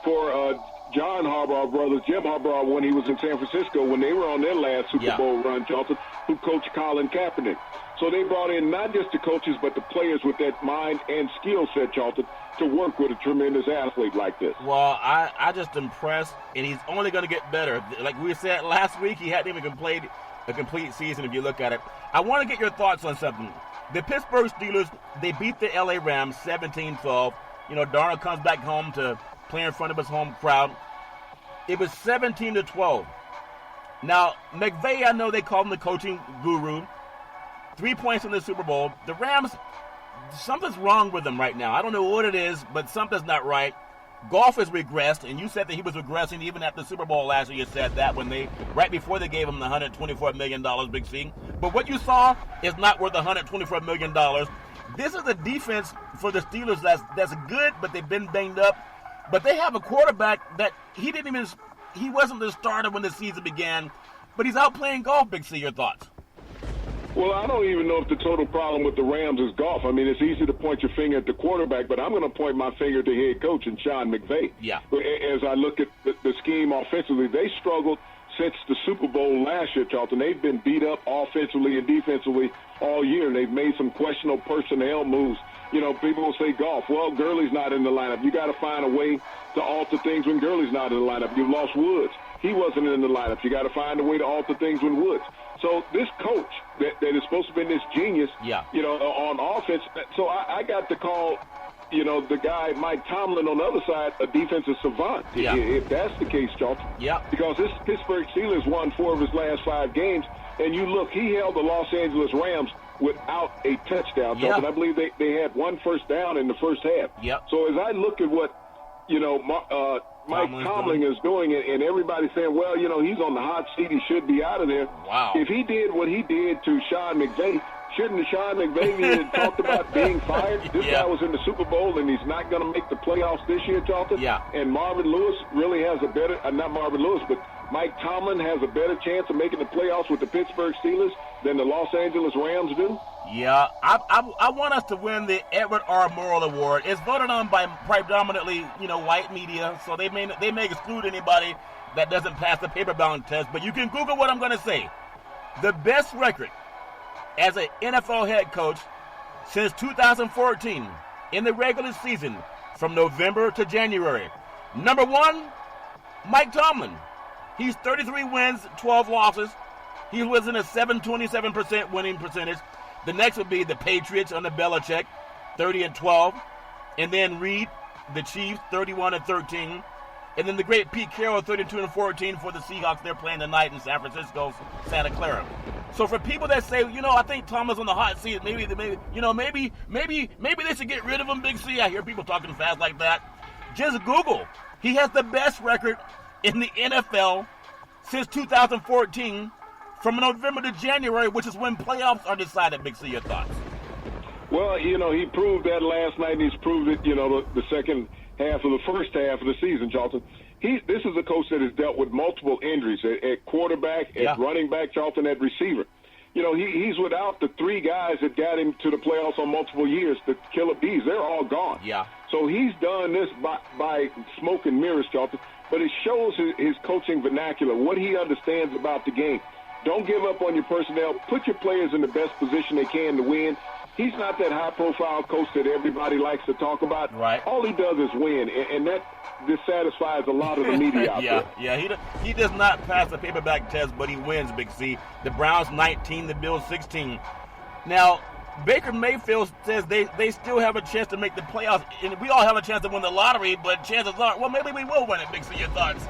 for John Harbaugh brothers, Jim Harbaugh, when he was in San Francisco, when they were on their last Super Bowl run, Charlton, who coached Colin Kaepernick. So they brought in not just the coaches, but the players with that mind and skill set, Charlton, to work with a tremendous athlete like this.
Well, I just impressed, and he's only going to get better. Like we said last week, he hadn't even played a complete season if you look at it. I want to get your thoughts on something. The Pittsburgh Steelers, they beat the L.A. Rams 17-12. Darnold comes back home to play in front of his home crowd. It was 17-12. Now, McVay, I know they call him the coaching guru. 3 points in the Super Bowl. The Rams, something's wrong with them right now. I don't know what it is, but something's not right. Goff has regressed, and you said that he was regressing even at the Super Bowl last year. You said that right before they gave him the $124 million, Big C. But what you saw is not worth $124 million. This is a defense for the Steelers that's good, but they've been banged up. But they have a quarterback that he wasn't the starter when the season began. but he's out playing golf, Big C. Your thoughts?
Well, I don't even know if the total problem with the Rams is golf. I mean, it's easy to point your finger at the quarterback, but I'm going to point my finger at the head coach and Sean McVay.
Yeah.
As I look at the scheme offensively, they struggled since the Super Bowl last year, Charlton. They've been beat up offensively and defensively all year. They've made some questionable personnel moves. You know, people will say golf. Well, Gurley's not in the lineup. You got to find a way to alter things when Gurley's not in the lineup. You've lost Woods. He wasn't in the lineup. You got to find a way to alter things when Woods. So this coach that is supposed to be this genius, you know, on offense. So I got to call, you know, the guy Mike Tomlin on the other side a defensive savant.
Yeah.
If that's the case, Charlton.
Yeah.
Because this Pittsburgh Steelers won 4 of his last 5 games, and you look, he held the Los Angeles Rams without a touchdown.
Yeah.
And I believe they had 1 first down in the first half.
Yep.
So as I look at what, you know, Mike Tomlin is doing, and everybody's saying, well, you know, he's on the hot seat. He should be out of there.
Wow.
If he did what he did to Sean McVay, shouldn't Sean McVay have talked about being fired? This guy was in the Super Bowl, and he's not going to make the playoffs this year, Charlton.
Yeah.
And Marvin Lewis really has a better not Marvin Lewis, but Mike Tomlin has a better chance of making the playoffs with the Pittsburgh Steelers than the Los Angeles Rams do.
Yeah, I want us to win the Edward R. Murrow Award. It's voted on by predominantly, you know, white media, so they may exclude anybody that doesn't pass the paper-bound test. But you can Google what I'm going to say. The best record as an NFL head coach since 2014 in the regular season from November to January. Number 1, Mike Tomlin. He's 33 wins, 12 losses. He was in a 727% winning percentage. The next would be the Patriots under Belichick, 30-12. And then Reed, the Chiefs, 31-13. And then the great Pete Carroll, 32-14 for the Seahawks. They're playing tonight in San Francisco, Santa Clara. So for people that say, you know, I think Tomlin's on the hot seat, maybe they should get rid of him, Big C. I hear people talking fast like that. Just Google. He has the best record in the NFL since 2014. From November to January, which is when playoffs are decided. Big C, your thoughts?
Well, you know, he proved that last night, and he's proved it, you know, the second half of the first half of the season, Charlton. This is a coach that has dealt with multiple injuries at quarterback, at running back, Charlton, at receiver. You know, he's without the 3 guys that got him to the playoffs on multiple years, the killer bees. They're all gone.
Yeah.
So he's done this by smoke and mirrors, Charlton. But it shows his coaching vernacular, what he understands about the game. Don't give up on your personnel. Put your players in the best position they can to win. He's not that high-profile coach that everybody likes to talk about.
Right.
All he does is win, and that dissatisfies a lot of the media out there.
Yeah, he does not pass the paperback test, but he wins, Big C. The Browns 19, the Bills 16. Now, Baker Mayfield says they still have a chance to make the playoffs, and we all have a chance to win the lottery, but chances are, well, maybe we will win it, Big C. Your thoughts?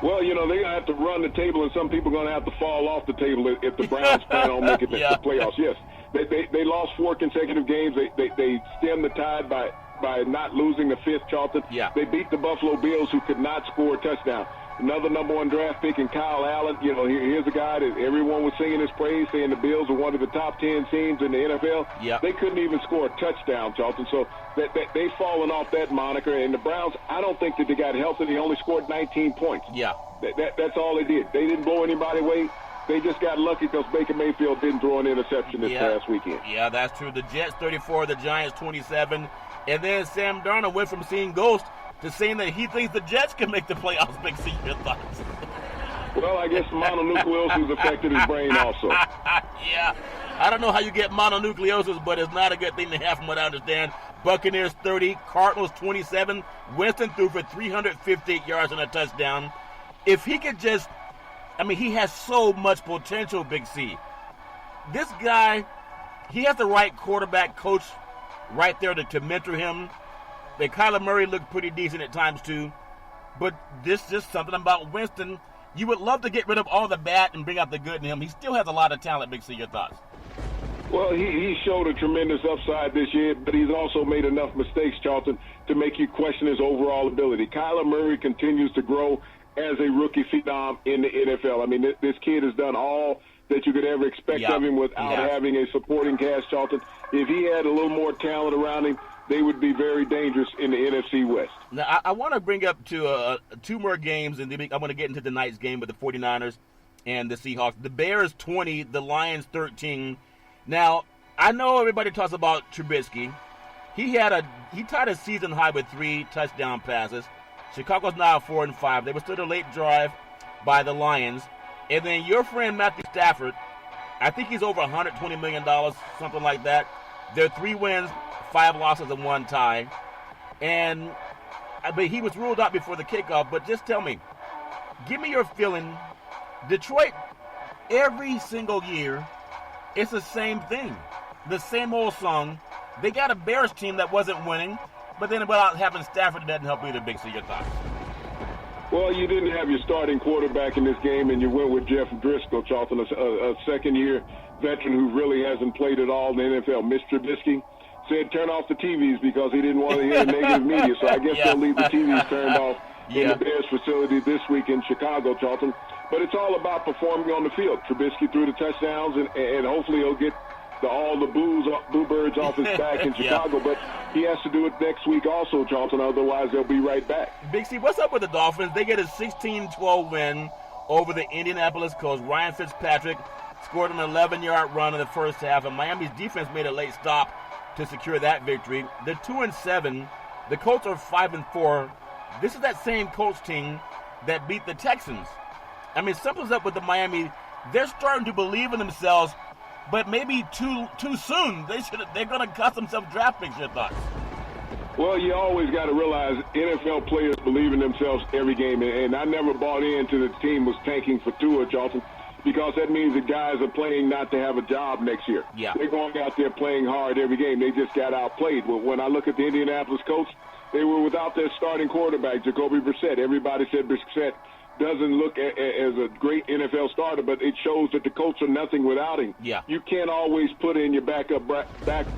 Well, you know, they're going to have to run the table, and some people are going to have to fall off the table if the Browns plan on making the playoffs. Yes, they lost 4 consecutive games. They stemmed the tide by not losing the 5th, Charlton.
Yeah.
They beat the Buffalo Bills, who could not score a touchdown. Another number 1 draft pick in Kyle Allen. You know, here's a guy that everyone was singing his praise, saying the Bills are one of the top 10 teams in the NFL.
Yep.
They couldn't even score a touchdown, Charlton. So they've fallen off that moniker. And the Browns, I don't think that they got healthy. They only scored 19 points.
Yeah.
That's all they did. They didn't blow anybody away. They just got lucky because Baker Mayfield didn't throw an interception this past weekend.
Yeah, that's true. The Jets 34, the Giants 27. And then Sam Darnold went from seeing ghosts to saying that he thinks the Jets can make the playoffs. Big C, your thoughts?
Well, I guess mononucleosis affected his brain also.
Yeah. I don't know how you get mononucleosis, but it's not a good thing to have from what I understand. Buccaneers 30, Cardinals 27. Winston threw for 358 yards and a touchdown. If he could just, I mean, he has so much potential, Big C. This guy, he has the right quarterback coach right there to mentor him. Kyler Murray looked pretty decent at times too. But this is just something about Winston. You would love to get rid of all the bad and bring out the good in him. He still has a lot of talent, Big C. Your thoughts?
Well, he showed a tremendous upside this year, but he's also made enough mistakes, Charlton, to make you question his overall ability. Kyler Murray continues to grow as a rookie phenom in the NFL. I mean, this kid has done all that you could ever expect of him without having a supporting cast, Charlton. If he had a little more talent around him, they would be very dangerous in the NFC West.
Now, I want to bring up to 2 more games, and then I want to get into tonight's game with the 49ers and the Seahawks. The Bears 20, the Lions 13. Now, I know everybody talks about Trubisky. He tied a season high with 3 touchdown passes. Chicago's now 4-5. They were still a late drive by the Lions. And then your friend Matthew Stafford, I think he's over $120 million, something like that. They're 3 wins, 5 losses, and 1 tie. But he was ruled out before the kickoff. But just tell me, give me your feeling. Detroit, every single year, it's the same thing. The same old song. They got a Bears team that wasn't winning, but then without having Stafford, it doesn't help either. Big C, your thoughts?
Well, you didn't have your starting quarterback in this game, and you went with Jeff Driscoll, Charlton, a second-year veteran who really hasn't played at all in the NFL. Mr. Trubisky said turn off the TVs because he didn't want to hear negative media, so I guess they'll leave the TVs turned off in the Bears facility this week in Chicago, Charlton. But it's all about performing on the field. Trubisky threw the touchdowns, and hopefully he'll get all the boo birds off his back in Chicago, but he has to do it next week also, Charlton, otherwise they'll be right back.
Big C, what's up with the Dolphins? They get a 16-12 win over the Indianapolis Colts. Ryan Fitzpatrick scored an 11-yard run in the first half, and Miami's defense made a late stop to secure that victory. They're 2-7. The Colts are 5-4. This is that same Colts team that beat the Texans. I mean, something's up with the Miami. They're starting to believe in themselves, but maybe too soon. They're going to cost themselves draft picks. Your thoughts?
Well, you always got to realize NFL players believe in themselves every game, and I never bought into the team was tanking for Tua, Charlton, because that means the guys are playing not to have a job next year.
Yeah.
They're going out there playing hard every game. They just got outplayed. When I look at the Indianapolis Colts, they were without their starting quarterback, Jacoby Brissett. Everybody said Brissett doesn't look as a great NFL starter, but it shows that the Colts are nothing without him.
Yeah.
You can't always put in your back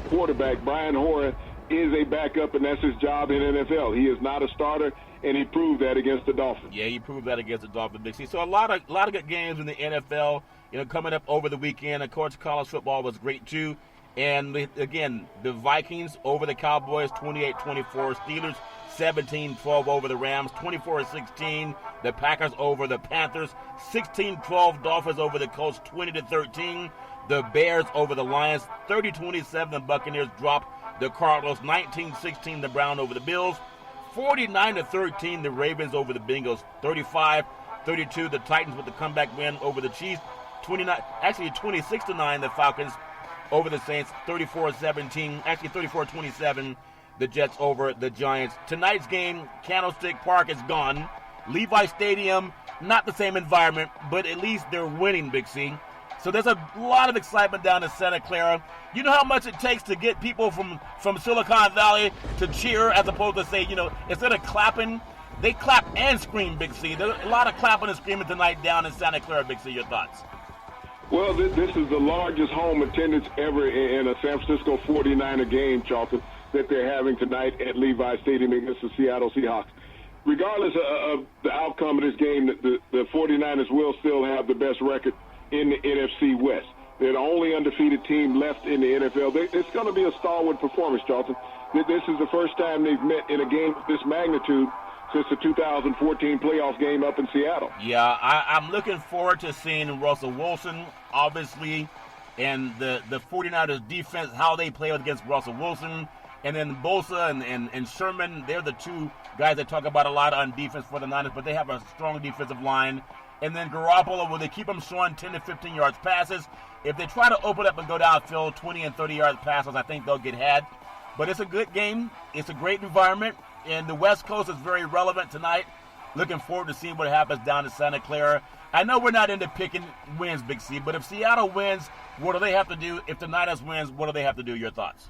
quarterback. Brian Hoyer is a backup, and that's his job in NFL. He is not a starter, and he proved that against the Dolphins.
Yeah, he proved that against the Dolphins, Big C. So a lot of good games in the NFL, coming up over the weekend. Of course, college football was great too. And again, the Vikings over the Cowboys, 28-24. Steelers 17-12 over the Rams, 24-16. The Packers over the Panthers, 16-12. Dolphins over the Colts, 20-13. The Bears over the Lions, 30-27. The Buccaneers drop the Cardinals, 19-16. The Browns over the Bills, 49-13. The Ravens over the Bengals, 35-32. The Titans with the comeback win over the Chiefs, 26-9. The Falcons over the Saints, 34-17. Actually, 34-27. The Jets over the Giants. Tonight's game, Candlestick Park is gone. Levi Stadium, not the same environment, but at least they're winning, Big C. So there's a lot of excitement down in Santa Clara. You know how much it takes to get people from Silicon Valley to cheer as opposed to say, instead of clapping, they clap and scream, Big C. There's a lot of clapping and screaming tonight down in Santa Clara, Big C. Your thoughts?
Well, this is the largest home attendance ever in a San Francisco 49er game, Charlton, that they're having tonight at Levi Stadium against the Seattle Seahawks. Regardless of the outcome of this game, the 49ers will still have the best record in the NFC West. They're the only undefeated team left in the NFL. It's going to be a stalwart performance, Charlton. This is the first time they've met in a game of this magnitude since the 2014 playoff game up in Seattle.
Yeah, I'm looking forward to seeing Russell Wilson, obviously, and the 49ers defense, how they play against Russell Wilson. And then Bosa and Sherman, they're the two guys that talk about a lot on defense for the Niners, but they have a strong defensive line. And then Garoppolo, will they keep them showing 10 to 15 yards passes? If they try to open up and go downfield 20 and 30 yards passes, I think they'll get had. But it's a good game. It's a great environment. And the West Coast is very relevant tonight. Looking forward to seeing what happens down in Santa Clara. I know we're not into picking wins, Big C, but if Seattle wins, what do they have to do? If the Niners wins, what do they have to do? Your thoughts?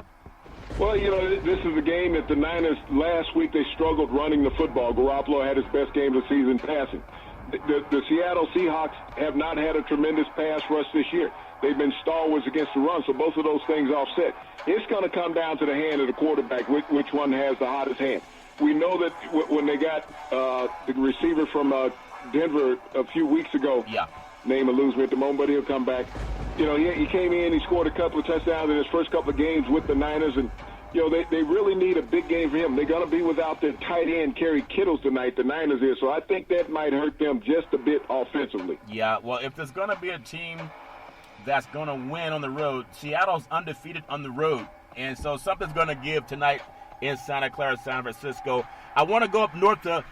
Well, this is a game that the Niners, last week they struggled running the football. Garoppolo had his best game of the season passing. The Seattle Seahawks have not had a tremendous pass rush this year. They've been stalwarts against the run, so both of those things offset. It's going to come down to the hand of the quarterback, which one has the hottest hand. We know that when they got the receiver from Denver a few weeks ago, name eludes me at the moment, but he'll come back. He came in, he scored a couple of touchdowns in his first couple of games with the Niners, and they really need a big game for him. They're going to be without their tight end, Kerry Kittles, tonight, the Niners is. So I think that might hurt them just a bit offensively.
Yeah, well, if there's going to be a team that's going to win on the road, Seattle's undefeated on the road. And so something's going to give tonight in Santa Clara, San Francisco. I want to go up north to,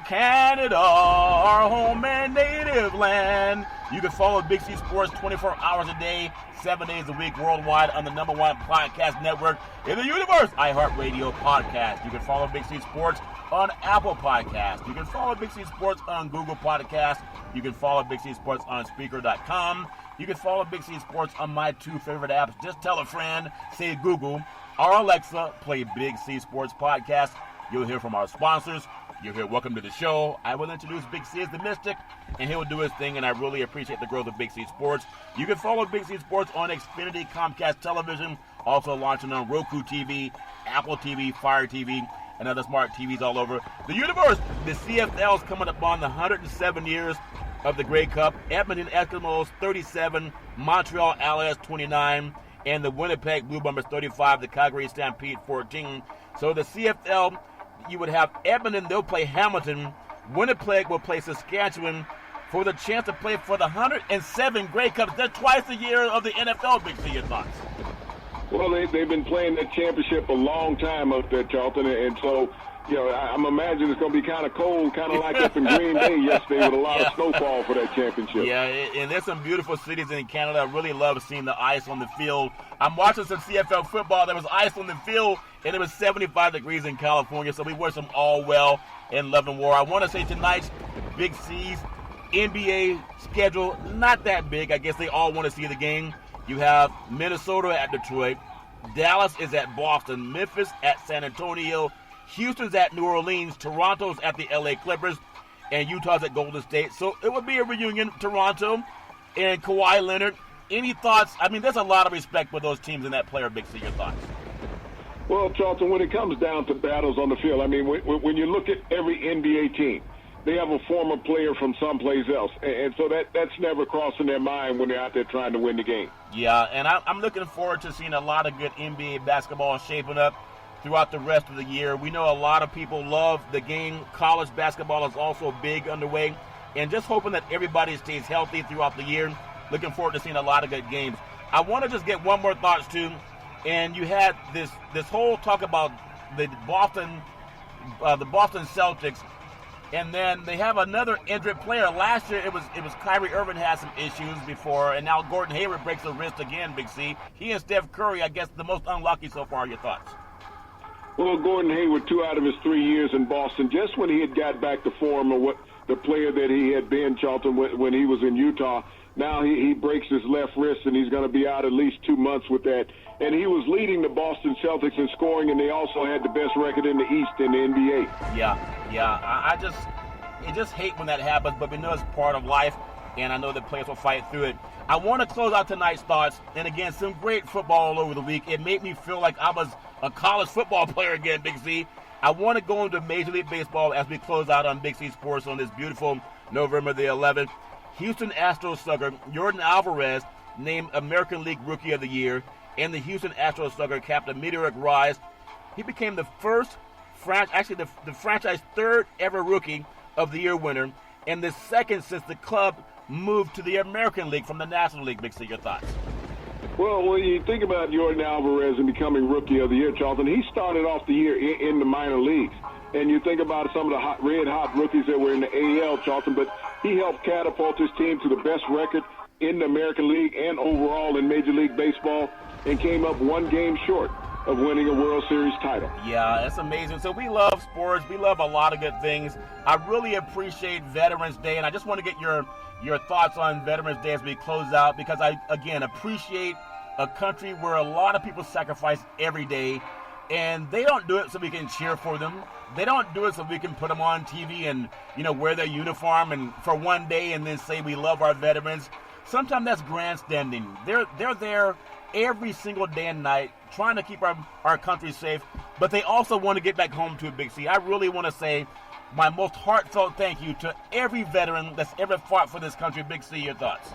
Canada, our home and native land. You can follow Big C Sports 24 hours a day, 7 days a week, worldwide on the #1 podcast network in the universe, iHeartRadio Podcast. You can follow Big C Sports on Apple Podcasts. You can follow Big C Sports on Google Podcasts. You can follow Big C Sports on Spreaker.com. You can follow Big C Sports on my 2 favorite apps. Just tell a friend, say Google, or Alexa, play Big C Sports Podcast. You'll hear from our sponsors. You'll hear Welcome to the Show. I will introduce Big C as the Mystic, and he'll do his thing, and I really appreciate the growth of Big C Sports. You can follow Big C Sports on Xfinity Comcast Television, also launching on Roku TV, Apple TV, Fire TV, and other smart TVs all over the universe. The CFL is coming up on the 107 years of the Grey Cup. Edmonton Eskimos 37, Montreal Alouettes 29, and the Winnipeg Blue Bombers 35, the Calgary Stampede 14. So the CFL, you would have Edmonton, they'll play Hamilton. Winnipeg will play Saskatchewan for the chance to play for the 107 Grey Cups. That's twice a year of the NFL, Big C, your thoughts?
Well, they've been playing that championship a long time up there, Charlton, and so, I'm imagining it's going to be kind of cold, kind of like up in Green Bay yesterday with a lot of snowfall for that championship.
Yeah, and there's some beautiful cities in Canada. I really love seeing the ice on the field. I'm watching some CFL football. There was ice on the field, and it was 75 degrees in California, so we wish them all well in love and war. I want to say tonight's Big C's NBA schedule, not that big. I guess they all want to see the game. You have Minnesota at Detroit. Dallas is at Boston. Memphis at San Antonio. Houston's at New Orleans, Toronto's at the LA Clippers, and Utah's at Golden State. So it would be a reunion, Toronto and Kawhi Leonard. Any thoughts? I mean, there's a lot of respect for those teams and that player, Big C. Your thoughts?
Well, Charlton, when it comes down to battles on the field, I mean, when you look at every NBA team, they have a former player from someplace else. And so that's never crossing their mind when they're out there trying to win the game.
Yeah, and I'm looking forward to seeing a lot of good NBA basketball shaping up throughout the rest of the year. We know a lot of people love the game. College basketball is also big underway. And just hoping that everybody stays healthy throughout the year. Looking forward to seeing a lot of good games. I want to just get one more thoughts too. And you had this whole talk about the Boston Celtics, and then they have another injured player. Last year it was Kyrie Irving had some issues before, and now Gordon Hayward breaks a wrist again, Big C. He and Steph Curry, I guess, the most unlucky so far. Your thoughts?
Well, Gordon Hayward, 2 out of his 3 years in Boston, just when he had got back to form of what the player that he had been, Charlton, when he was in Utah. Now he breaks his left wrist, and he's going to be out at least 2 months with that. And he was leading the Boston Celtics in scoring, and they also had the best record in the East in the NBA.
Yeah. I just hate when that happens, but we know it's part of life, and I know the players will fight through it. I want to close out tonight's thoughts, and again, some great football all over the week. It made me feel like I was a college football player again, Big C. I want to go into Major League Baseball as we close out on Big C Sports on this beautiful November the 11th. Houston Astros slugger Jordan Alvarez named American League Rookie of the Year, and the Houston Astros slugger capped a meteoric rise. He became the first, the franchise third ever Rookie of the Year winner, and the second since the club moved to the American League from the National League. Big C, your thoughts?
Well, when you think about Jordan Alvarez and becoming Rookie of the Year, Charlton, he started off the year in the minor leagues. And you think about some of the red-hot rookies that were in the AL, Charlton, but he helped catapult his team to the best record in the American League and overall in Major League Baseball, and came up 1 game short of winning a World Series title.
Yeah, it's amazing. So we love sports. We love a lot of good things. I really appreciate Veterans Day, and I just want to get your thoughts on Veterans Day as we close out, because I, again, appreciate a country where a lot of people sacrifice every day, and they don't do it so we can cheer for them. They don't do it so we can put them on TV and, wear their uniform and for one day and then say we love our veterans. Sometimes that's grandstanding. They're there every single day and night trying to keep our country safe, but they also want to get back home to a Big C. I really want to say my most heartfelt thank you to every veteran that's ever fought for this country. Big C, your thoughts?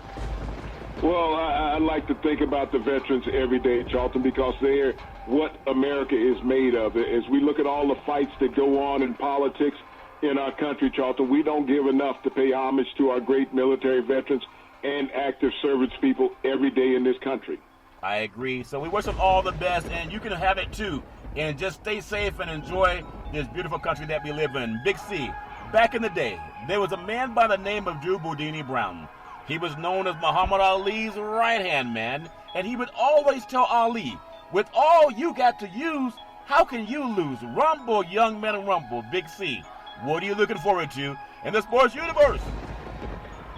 Well, I like to think about the veterans every day, Charlton, because they're what America is made of. As we look at all the fights that go on in politics in our country, Charlton, we don't give enough to pay homage to our great military veterans and active service people every day in this country.
I agree. So we wish them all the best, and you can have it too. And just stay safe and enjoy this beautiful country that we live in. Big C, back in the day, there was a man by the name of Drew Boudini Brown. He was known as Muhammad Ali's right-hand man, and he would always tell Ali, with all you got to use, how can you lose? Rumble, young men, rumble. Big C, what are you looking forward to in the sports universe?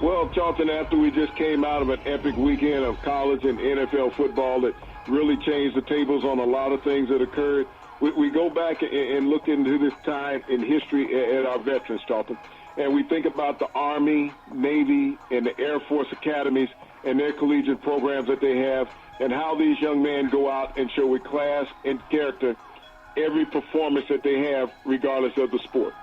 Well, Charlton, after we just came out of an epic weekend of college and NFL football that really changed the tables on a lot of things that occurred, we go back and look into this time in history at our veterans, Charlton. And we think about the Army, Navy, and the Air Force academies and their collegiate programs that they have, and how these young men go out and show with class and character every performance that they have, regardless of the sport.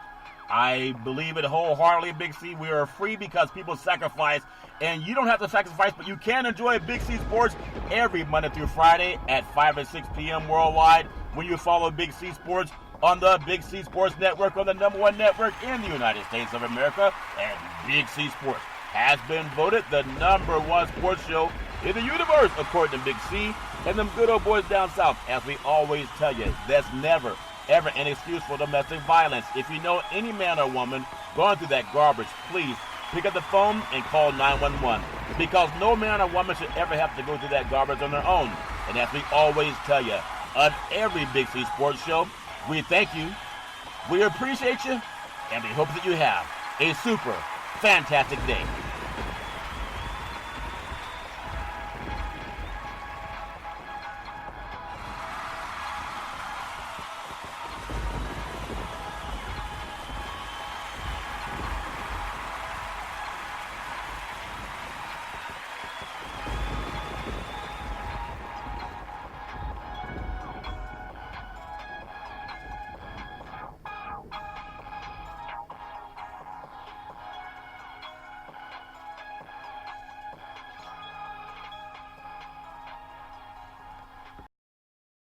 I believe it wholeheartedly, Big C. We are free because people sacrifice, and you don't have to sacrifice, but you can enjoy Big C Sports every Monday through Friday at 5 and 6 p.m. worldwide when you follow Big C Sports on the Big C Sports Network, on the #1 network in the United States of America. And Big C Sports has been voted the #1 sports show in the universe, according to Big C and them good old boys down south. As we always tell you, that's never, ever an excuse for domestic violence. If you know any man or woman going through that garbage, please pick up the phone and call 911, because no man or woman should ever have to go through that garbage on their own. And as we always tell you, on every Big C Sports show, we thank you, we appreciate you, and we hope that you have a super fantastic day.